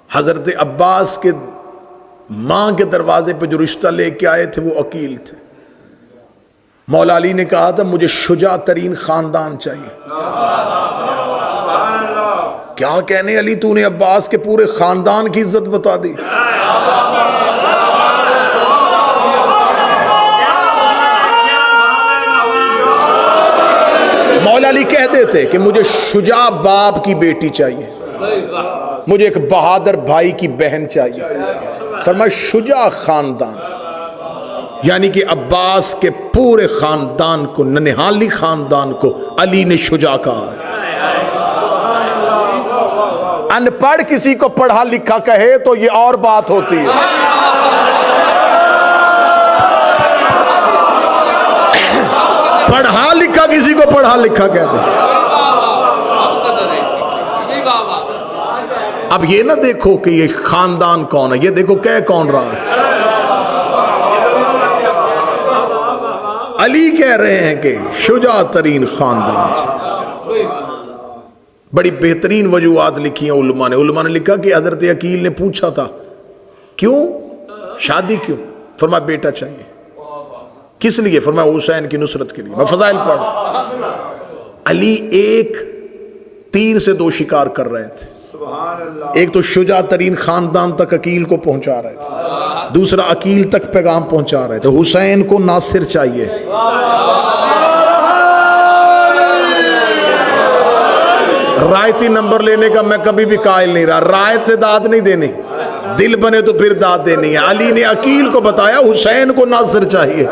हज़रत अब्बास के माँ के दरवाजे पे जो रिश्ता लेके आए थे वो अकील थे। मौला अली ने कहा था मुझे शुजा तरीन खानदान चाहिए। क्या कहने अली, तूने अब्बास के पूरे खानदान की इज्जत बता दी। मौला अली कह देते कि मुझे शुजा बाप की बेटी चाहिए, मुझे एक बहादुर भाई की बहन चाहिए। फरमाया शुजा खानदान, यानी कि अब्बास के पूरे खानदान को, ननिहाली खानदान को अली ने शुजा कहा। अनपढ़ किसी को पढ़ा लिखा कहे तो ये और बात होती है। पढ़ा लिखा किसी को पढ़ा लिखा कहते। अब ये ना देखो कि ये खानदान कौन है, ये देखो कह कौन रहा है। अली कह रहे हैं कि शुजा तरीन खानदान से। बड़ी बेहतरीन वजूहात लिखी हैं उलमा ने। उलमा ने लिखा कि हजरत अकील ने पूछा था क्यों शादी क्यों, फरमाया बेटा चाहिए। किस लिए, फरमाया हुसैन की नुसरत के लिए। मैं फजाइल पढ़। अली एक तीर से 2 शिकार कर रहे थे। एक तो शुजा तरीन खानदान तक अकील को पहुंचा रहे थे, दूसरा अकील तक पैगाम पहुंचा रहे थे। हुसैन को नासिर चाहिए। रायती नंबर लेने का मैं कभी भी कायल नहीं रहा। रायत से दाद नहीं देनी, दिल बने तो फिर दाद देनी है। अली ने अकील को बताया हुसैन को नासिर चाहिए।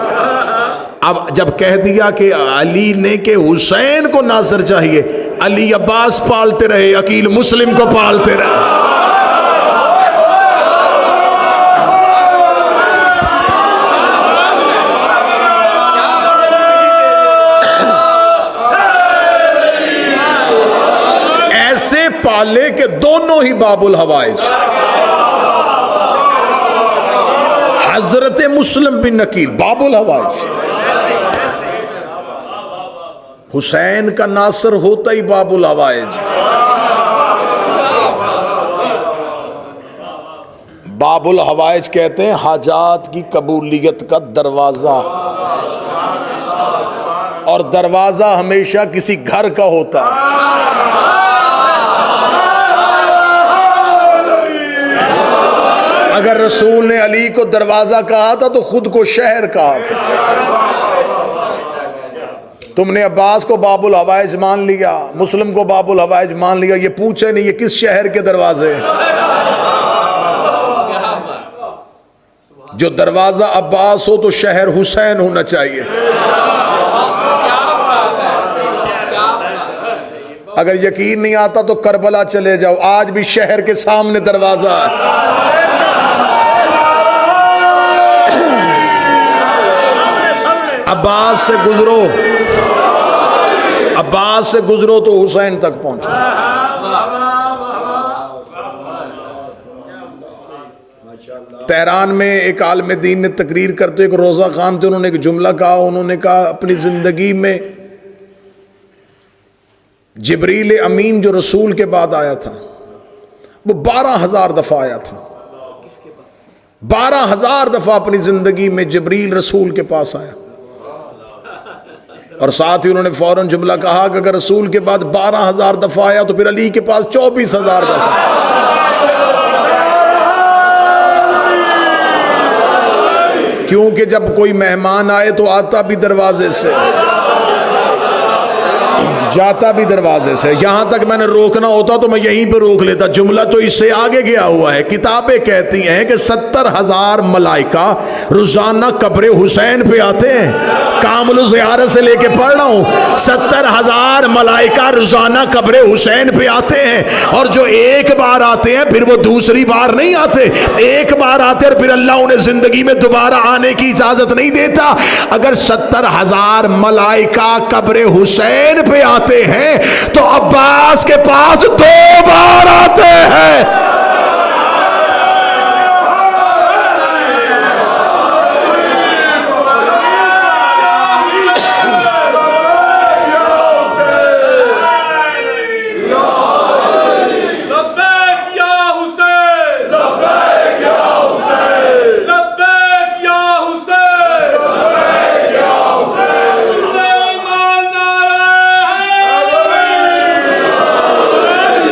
अब जब कह दिया कि अली ने के हुसैन को नासिर चाहिए, अली अब्बास पालते रहे, अकील मुस्लिम को पालते रहे। ऐसे पाले के दोनों ही बाबुल हवाइज, हजरत मुस्लिम बिन अकील बाबुल हवाइज। हुसैन का नासर होता ही बाबुल हवाइज। बाबुल हवाइज कहते हैं हाजात की कबूलियत का दरवाजा, और दरवाजा हमेशा किसी घर का होता है। अगर रसूल ने अली को दरवाजा कहा था तो खुद को शहर कहा था। तुमने अब्बास को बाबुल हवाइज मान लिया, मुस्लिम को बाबुल हवाइज मान लिया, ये पूछे नहीं ये किस शहर के दरवाजे। जो दरवाजा अब्बास हो तो शहर हुसैन होना चाहिए। अगर यकीन नहीं आता तो करबला चले जाओ, आज भी शहर के सामने दरवाजा है। अब्बास से गुजरो, अब्बास से गुजरो तो हुसैन तक पहुंचो। तेहरान में एक आलिम दीन ने तकरीर करते, एक रोजा खान थे, उन्होंने एक जुमला कहा। उन्होंने कहा अपनी जिंदगी में जिब्रील अमीन जो रसूल के बाद आया था वो 12,000 दफा आया था। 12,000 दफा अपनी जिंदगी में जिब्रील रसूल के पास आया। और साथ ही उन्होंने फौरन जुमला कहा कि अगर रसूल के बाद 12,000 दफा आया तो फिर अली के पास 24,000 दफा। क्योंकि जब कोई मेहमान आए तो आता भी दरवाजे से, जाता भी दरवाजे से। यहां तक मैंने रोकना होता तो मैं यहीं पे रोक लेता, जुमला तो इससे आगे गया हुआ है। किताबें कहती हैं कि 70,000 मलाइका रोजाना कब्र हुसैन पे आते हैं। कामल ज़ियारत से लेके पढ़ रहा हूं, 70,000 मलाइका रोजाना कब्र हुसैन पे आते हैं। और जो एक बार आते हैं फिर वो दूसरी बार नहीं आते, एक बार आते और फिर अल्लाह उन्हें जिंदगी में दोबारा आने की इजाजत नहीं देता। अगर 70,000 मलाइका कब्र हुसैन पे आते हैं तो अब्बास के पास 2 बार आते हैं।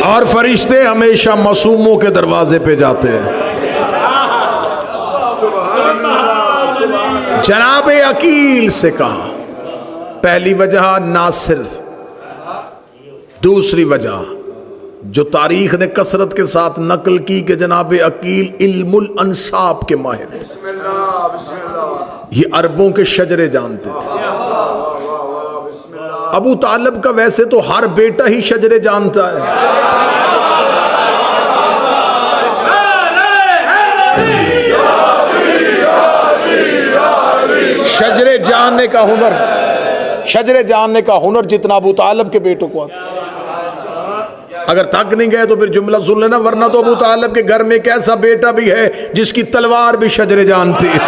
और फरिश्ते हमेशा मासूमों के दरवाजे पे जाते हैं। जनाब अकील से कहा, पहली वजह नासिर, दूसरी वजह जो तारीख ने कसरत के साथ नकल की कि जनाब अकील इल्मुल अंसाब के माहिर, ये अरबों के शजरे जानते थे। अबू तालिब का वैसे तो हर बेटा ही शजरे जानता है। शजरे जानने का हुनर, शजरे जानने का हुनर जितना अबू तालिब के बेटों को आता। अगर थक नहीं गए तो फिर जुमला सुन लेना, वरना तो अबू तालिब के घर में एक ऐसा बेटा भी है जिसकी तलवार भी शजरे जानती है।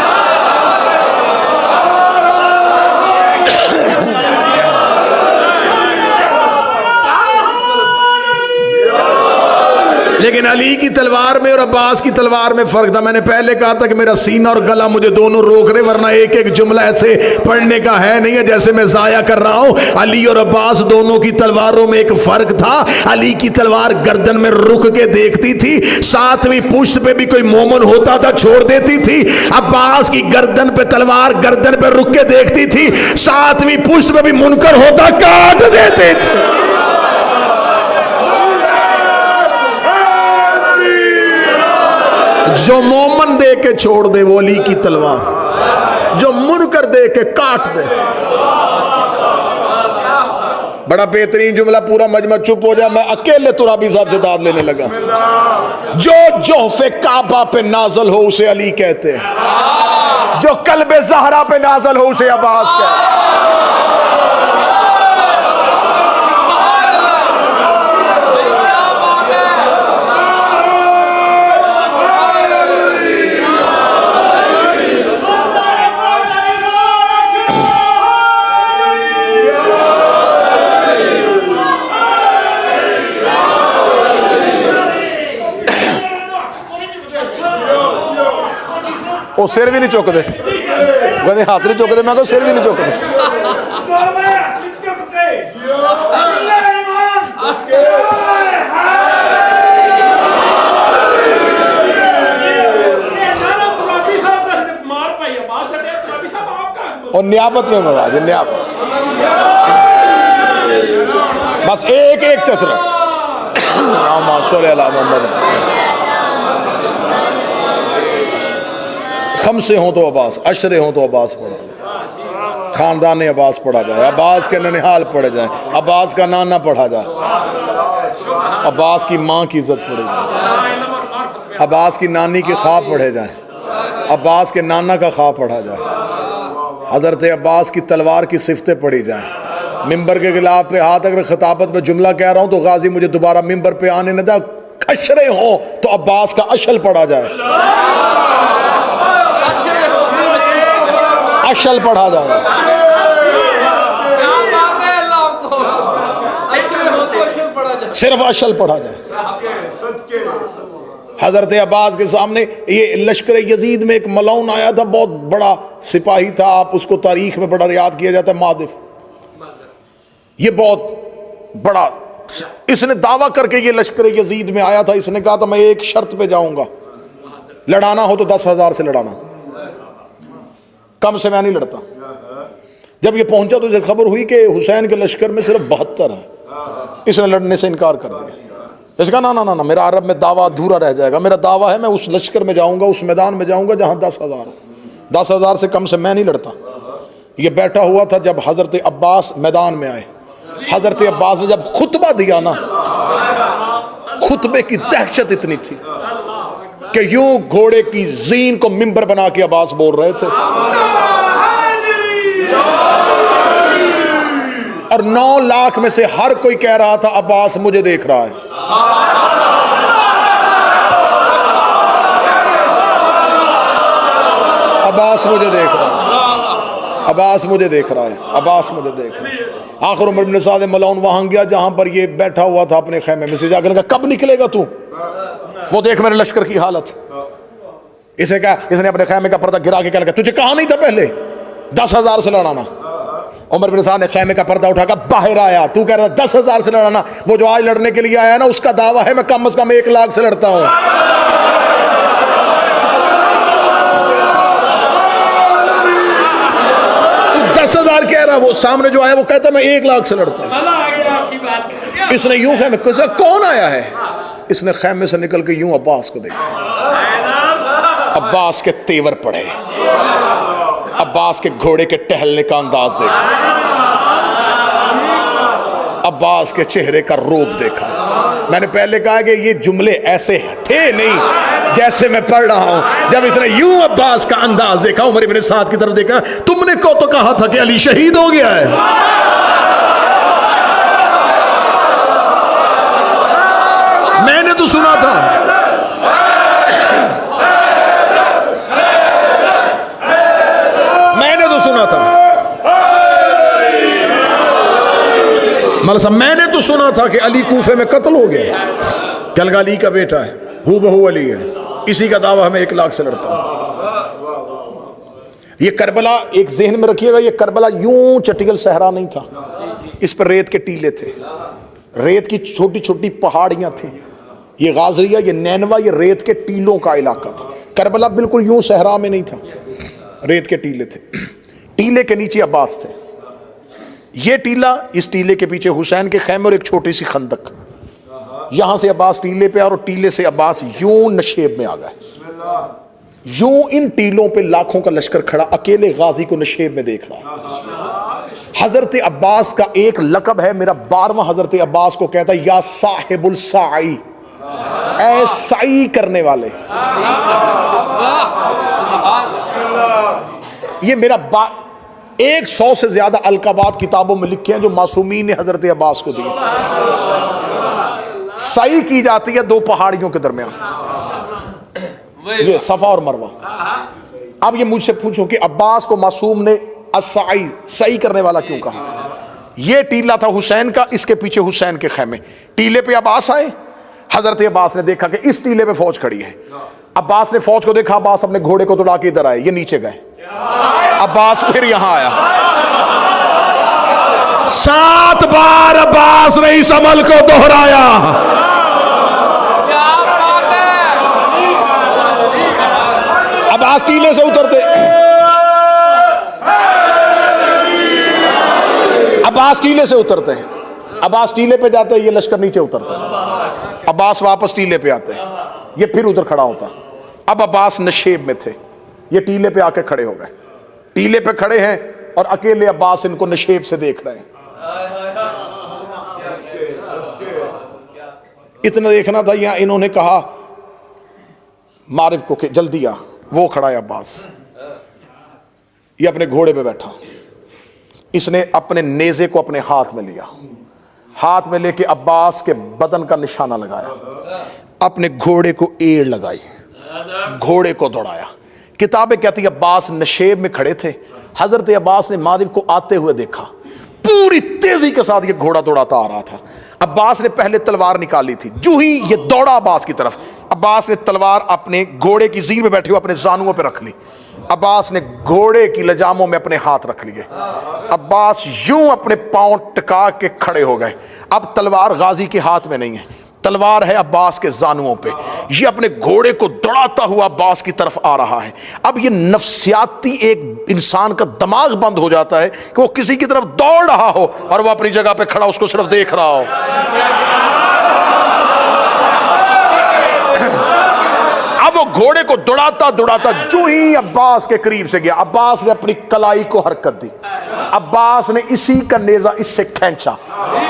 लेकिन अली की तलवार में और अब्बास की तलवार में फर्क था। मैंने पहले कहा था कि मेरा सीना और गला मुझे दोनों रोक रहे, वरना एक एक जुमला ऐसे पढ़ने का है नहीं है जैसे मैं जाया कर रहा हूं। अली और अब्बास दोनों की तलवारों में एक फर्क था। अली की तलवार गर्दन में रुक के देखती थी, 7वीं पुश्त पे भी कोई मोमन होता था छोड़ देती थी। अब्बास की गर्दन पे तलवार गर्दन पे रुक के देखती थी, 7वीं पुश्त पे भी मुनकर होता काट देते थे। जो मोमन दे के छोड़ दे वो अली की तलवार, जो मुनकर दे के काट दे। बड़ा बेहतरीन जुमला, पूरा मजमा चुप हो जाए, मैं अकेले तुराबी साहब से दाद लेने लगा। जो जोहफे काबा पे नाजल हो उसे अली कहते हैं, जो कल्बे ज़हरा पे नाजल हो उसे अब्बास कहते हैं। वो सिर भी नहीं चुकते, कहते हाथ नहीं चुकते, मैं सिर भी नहीं चुकते। और नियाबत में मजा आ जाए, नियाबत बस एक एक से खमसे हो तो अब्बास, अशरे हो तो अब्बास पढ़ा जाए, खानदान अब्बास पढ़ा जाए, अब्बास के ननिहाल पढ़े जाए, अब्बास का नाना पढ़ा जाए, अब्बास की माँ की इज्जत पढ़े जाए, अब्बास की नानी के ख्वाब पढ़े जाए, अब्बास के नाना का ख्वाब पढ़ा जाए, हज़रत अब्बास की तलवार की सिफतें पढ़ी जाएं। मिंबर के गिलाफ पे हाथ अगर खिताबत में जुमला कह रहा हूं तो गाजी मुझे दोबारा मिंबर पे आने न दे, अशरे हो तो अब्बास का अशल पढ़ा जाए, अशल पढ़ा जाए, सिर्फ अशल पढ़ा जाए। हजरत अब्बास के सामने ये लश्कर यजीद में एक मलौन आया था, बहुत बड़ा सिपाही था, आप उसको तारीख में बड़ा याद किया जाता है, मादिफ। ये बहुत बड़ा, इसने दावा करके ये लश्कर यजीद में आया था, इसने कहा था मैं एक शर्त पे जाऊंगा, लड़ाना हो तो 10,000 से लड़ाना, कम से मैं नहीं लड़ता। जब ये पहुंचा तो इसे खबर हुई कि हुसैन के लश्कर में सिर्फ 72 है, इसने लड़ने से इनकार कर दिया। इसका ना ना ना ना, मेरा अरब में दावा अधूरा रह जाएगा, मेरा दावा है मैं उस लश्कर में जाऊंगा, उस मैदान में जाऊंगा जहां 10,000 हो, 10,000 से कम से मैं नहीं लड़ता। ये बैठा हुआ था, जब हजरत अब्बास मैदान में आए, हजरत अब्बास ने जब खुतबा दिया ना, खुतबे की दहशत इतनी थी कि यूं घोड़े की जीन को मिंबर बना के अब्बास बोल रहे थे, और 9 लाख में से हर कोई कह रहा था अब्बास मुझे देख रहा है, अब्बास मुझे देख रहा है, अब्बास मुझे देख रहा है, अब्बास मुझे देख रहा है। आखिर उमर बिन साद मलौन वहां गया जहां पर ये बैठा हुआ था अपने खैमे में से, जाकर कहा कब निकलेगा तू, वो देख मेरे लश्कर की हालत। इसे कहा, इसने अपने खैमे का पर्दा गिरा के कहने लगा तुझे कहा नहीं था पहले 10,000 से लड़ाना। उमर बिन साद ने खैमे का पर्दा उठाकर बाहर आया, तू कह रहा 10,000 से लड़ाना, वो जो आज लड़ने के लिए आया ना उसका दावा है मैं कम से कम 1 लाख से लड़ता हूं। 10,000 कह रहा, वो सामने जो आया वो कहता मैं 1 लाख से लड़ता हूं। इसने यूं खैमे, कौन आया है, इसने खैमे से निकल के यूं अब्बास को देखा, अब्बास के तेवर पड़े, अब्बास के घोड़े के टहलने का अंदाज देखा, अब्बास के चेहरे का रूप देखा। मैंने पहले कहा कि ये जुमले ऐसे थे नहीं जैसे मैं पढ़ रहा हूं। जब इसने यूं अब्बास का अंदाज देखा, उमर इब्न साद की तरफ देखा, तुमने को तो कहा था कि अली शहीद हो गया है, मैंने तो सुना था, मैंने तो सुना था, मतलब मैंने तो सुना था कि अली कूफे में कत्ल हो गया, कल अली का बेटा है, हू बहू अली है, इसी का दावा हमें 1 लाख से लड़ता हूं। ये करबला एक जहन में रखिएगा, ये करबला यूं चटियल सहरा नहीं था, इस पर रेत के टीले थे, रेत की छोटी छोटी पहाड़ियां थी। ये गाजरिया, ये नैनवा, ये रेत के टीलों का इलाका था। करबला बिल्कुल यूं सहरा में नहीं था, रेत के टीले थे, टीले के नीचे अब्बास थे, ये टीला, इस टीले के पीछे हुसैन के खैमे और एक छोटी सी खंदक, यहां से अब्बास टीले पे और टीले से अब्बास यूं नशेब में आ गए। यूं इन टीलों पे लाखों का लश्कर खड़ा अकेले गाजी को नशेब में देख रहा है। हजरत अब्बास का एक लकब है, मेरा 12वां हजरत अब्बास को कहता है या साहिबुल साई, ऐ साई करने वाले। ये मेरा 100 से ज्यादा अलकाबात किताबों में लिखे हैं जो मासूमीन ने हजरत अब्बास को दिए। साई की जाती है 2 पहाड़ियों के दरमियान, ये सफा और मरवा। अब ये मुझसे पूछो कि अब्बास को मासूम ने असाई, सही करने वाला क्यों कहा? ये टीला था हुसैन का, इसके पीछे हुसैन के खैमे, टीले पे अब्बास आए, हजरत अब्बास ने देखा कि इस टीले पे फौज खड़ी है, अब्बास ने फौज को देखा, अब्बास अपने घोड़े को दौड़ा के इधर आए, ये नीचे गए, अब्बास फिर यहां आया। 7 बार अब्बास ने इस अमल को दोहराया। अब्बास टीले से उतरते, अब्बास टीले से उतरते हैं, अब्बास टीले पे जाते हैं, ये लश्कर नीचे उतरता है, अब्बास वापस टीले पे आते हैं, ये फिर उधर खड़ा होता। अब अब्बास नशेब में थे, ये टीले पे आके खड़े हो गए, टीले पे खड़े हैं और अकेले अब्बास इनको नशेब से देख रहे हैं। इतना देखना था, यहां इन्होंने कहा मारिफ को कि जल्दी आ, वो खड़ा है अब्बास, ये अपने घोड़े पे बैठा, इसने अपने नेज़े को अपने हाथ में लिया, हाथ में लेके अब्बास के बदन का निशाना लगाया, अपने घोड़े को एड़ लगाई, घोड़े को दौड़ाया। किताबें कहती है अब्बास नशेब में खड़े थे, हजरत अब्बास ने मारिफ को आते हुए देखा, पूरी तेजी के साथ ये घोड़ा दौड़ाता आ रहा था। अब्बास ने पहले तलवार निकाली थी, जो ही ये दौड़ा अब्बास की तरफ, अब्बास ने तलवार अपने घोड़े की जीन में बैठे हुए अपने जानुओं पे रख ली, अब्बास ने घोड़े की लजामों में अपने हाथ रख लिए, अब्बास यूं अपने पांव टिका के खड़े हो गए। अब तलवार गाजी के हाथ में नहीं है, तलवार है अब्बास के जानुओं पे, ये अपने घोड़े को दौड़ाता हुआ अब्बास की तरफ आ रहा है। अब ये नफ्सियाती एक इंसान का दिमाग बंद हो जाता है कि वो किसी की तरफ दौड़ रहा हो और वो अपनी जगह पे खड़ा उसको सिर्फ देख रहा हो। अब वो घोड़े को दौड़ाता दौड़ाता जो ही अब्बास के करीब से गया, अब्बास ने अपनी कलाई को हरकत दी, अब्बास ने इसी का नेजा इससे खींचा,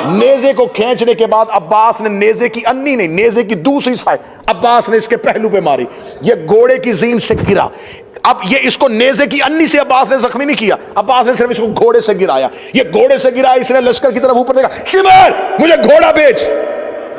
नेजे को खींचने के बाद अब्बास ने नेजे की अन्नी नहीं, नेजे की दूसरी साइड अब्बास ने इसके पहलू पे मारी, ये घोड़े की जीन से गिरा। अब ये इसको नेजे की अन्नी से अब्बास ने जख्मी नहीं किया, अब्बास ने सिर्फ इसको घोड़े से गिराया, ये घोड़े से गिराया, इसने लश्कर की तरफ ऊपर देखा, शिमर मुझे घोड़ा बेच,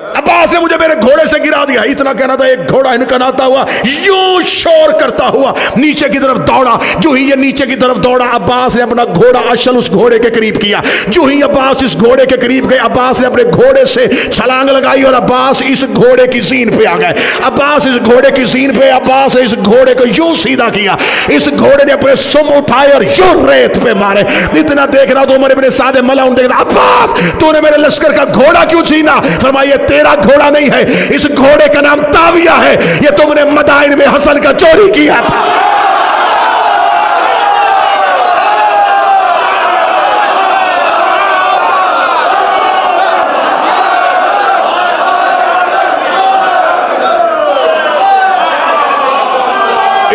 अब्बास ने मुझे मेरे घोड़े से गिरा दिया। इतना कहना था, एक घोड़ा हिनकनाता हुआ यूं शोर करता हुआ नीचे की तरफ दौड़ा। जो ही ये नीचे की तरफ दौड़ा, अब्बास ने अपना घोड़ा अशल उस घोड़े के करीब किया। जो ही अब्बास इस घोड़े के करीब गए, अब्बास ने अपने घोड़े से छलांग लगाई और अब्बास इस घोड़े की जीन पे आ गए। अब्बास इस घोड़े की जीन पे, अब्बास ने इस घोड़े को यूं सीधा किया, इस घोड़े ने अपने सुम उठाए और यूं रेत पे मारे। इतना देखना तो उमर इब्न साद मलाउन देखना, अब्बास तूने मेरे लश्कर का घोड़ा क्यों छीना? फरमाया तेरा घोड़ा नहीं है, इस घोड़े का नाम ताविया है, ये तुमने मदाइन में हसन का चोरी किया था।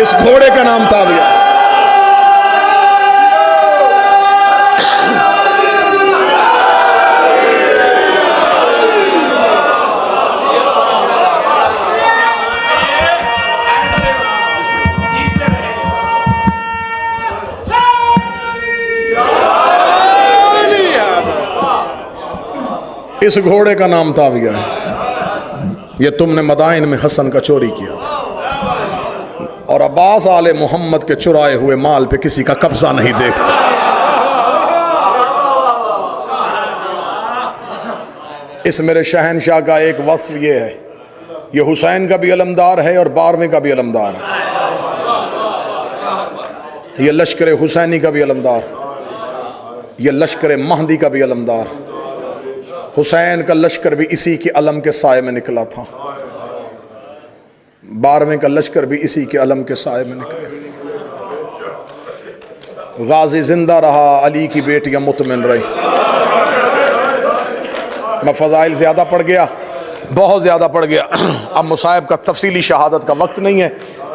इस घोड़े का नाम ताविया। इस घोड़े का नाम ताविया है, ये तुमने मदाइन में हसन का चोरी किया था। और अब्बास आले मोहम्मद के चुराए हुए माल पे किसी का कब्जा नहीं देखता। इस मेरे शहनशाह का एक वस्फ ये है, ये हुसैन का भी अलमदार है और 12वें का भी अलमदार है, ये लश्कर हुसैनी का भी अलमदार, ये लश्कर महदी का भी अलमदार। हुसैन का लश्कर भी इसी के अलम के साए में निकला था, 12वें का लश्कर भी इसी के अलम के साए में निकला। गाजी जिंदा रहा, अली की बेटियां मुतमिन रही। मैं फ़ज़ाइल ज़्यादा पढ़ गया, बहुत ज़्यादा पढ़ गया। अब मुसाहिब का तफसीली शहादत का वक्त नहीं है।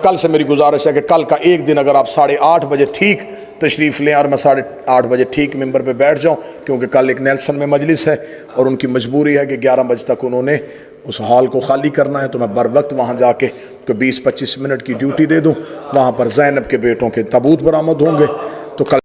कल से मेरी गुजारिश है कि कल का एक दिन अगर आप 8:30 बजे ठीक तशरीफ़ लें और मैं 8:30 बजे ठीक मिंबर पे बैठ जाऊं, क्योंकि कल एक नेल्सन में मजलिस है और उनकी मजबूरी है कि 11 बजे तक उन्होंने उस हॉल को खाली करना है। तो मैं बर वक्त वहाँ जाके कोई 20-25 मिनट की ड्यूटी दे दूँ। वहाँ पर ज़ैनब के बेटों के ताबूत बरामद होंगे। तो कल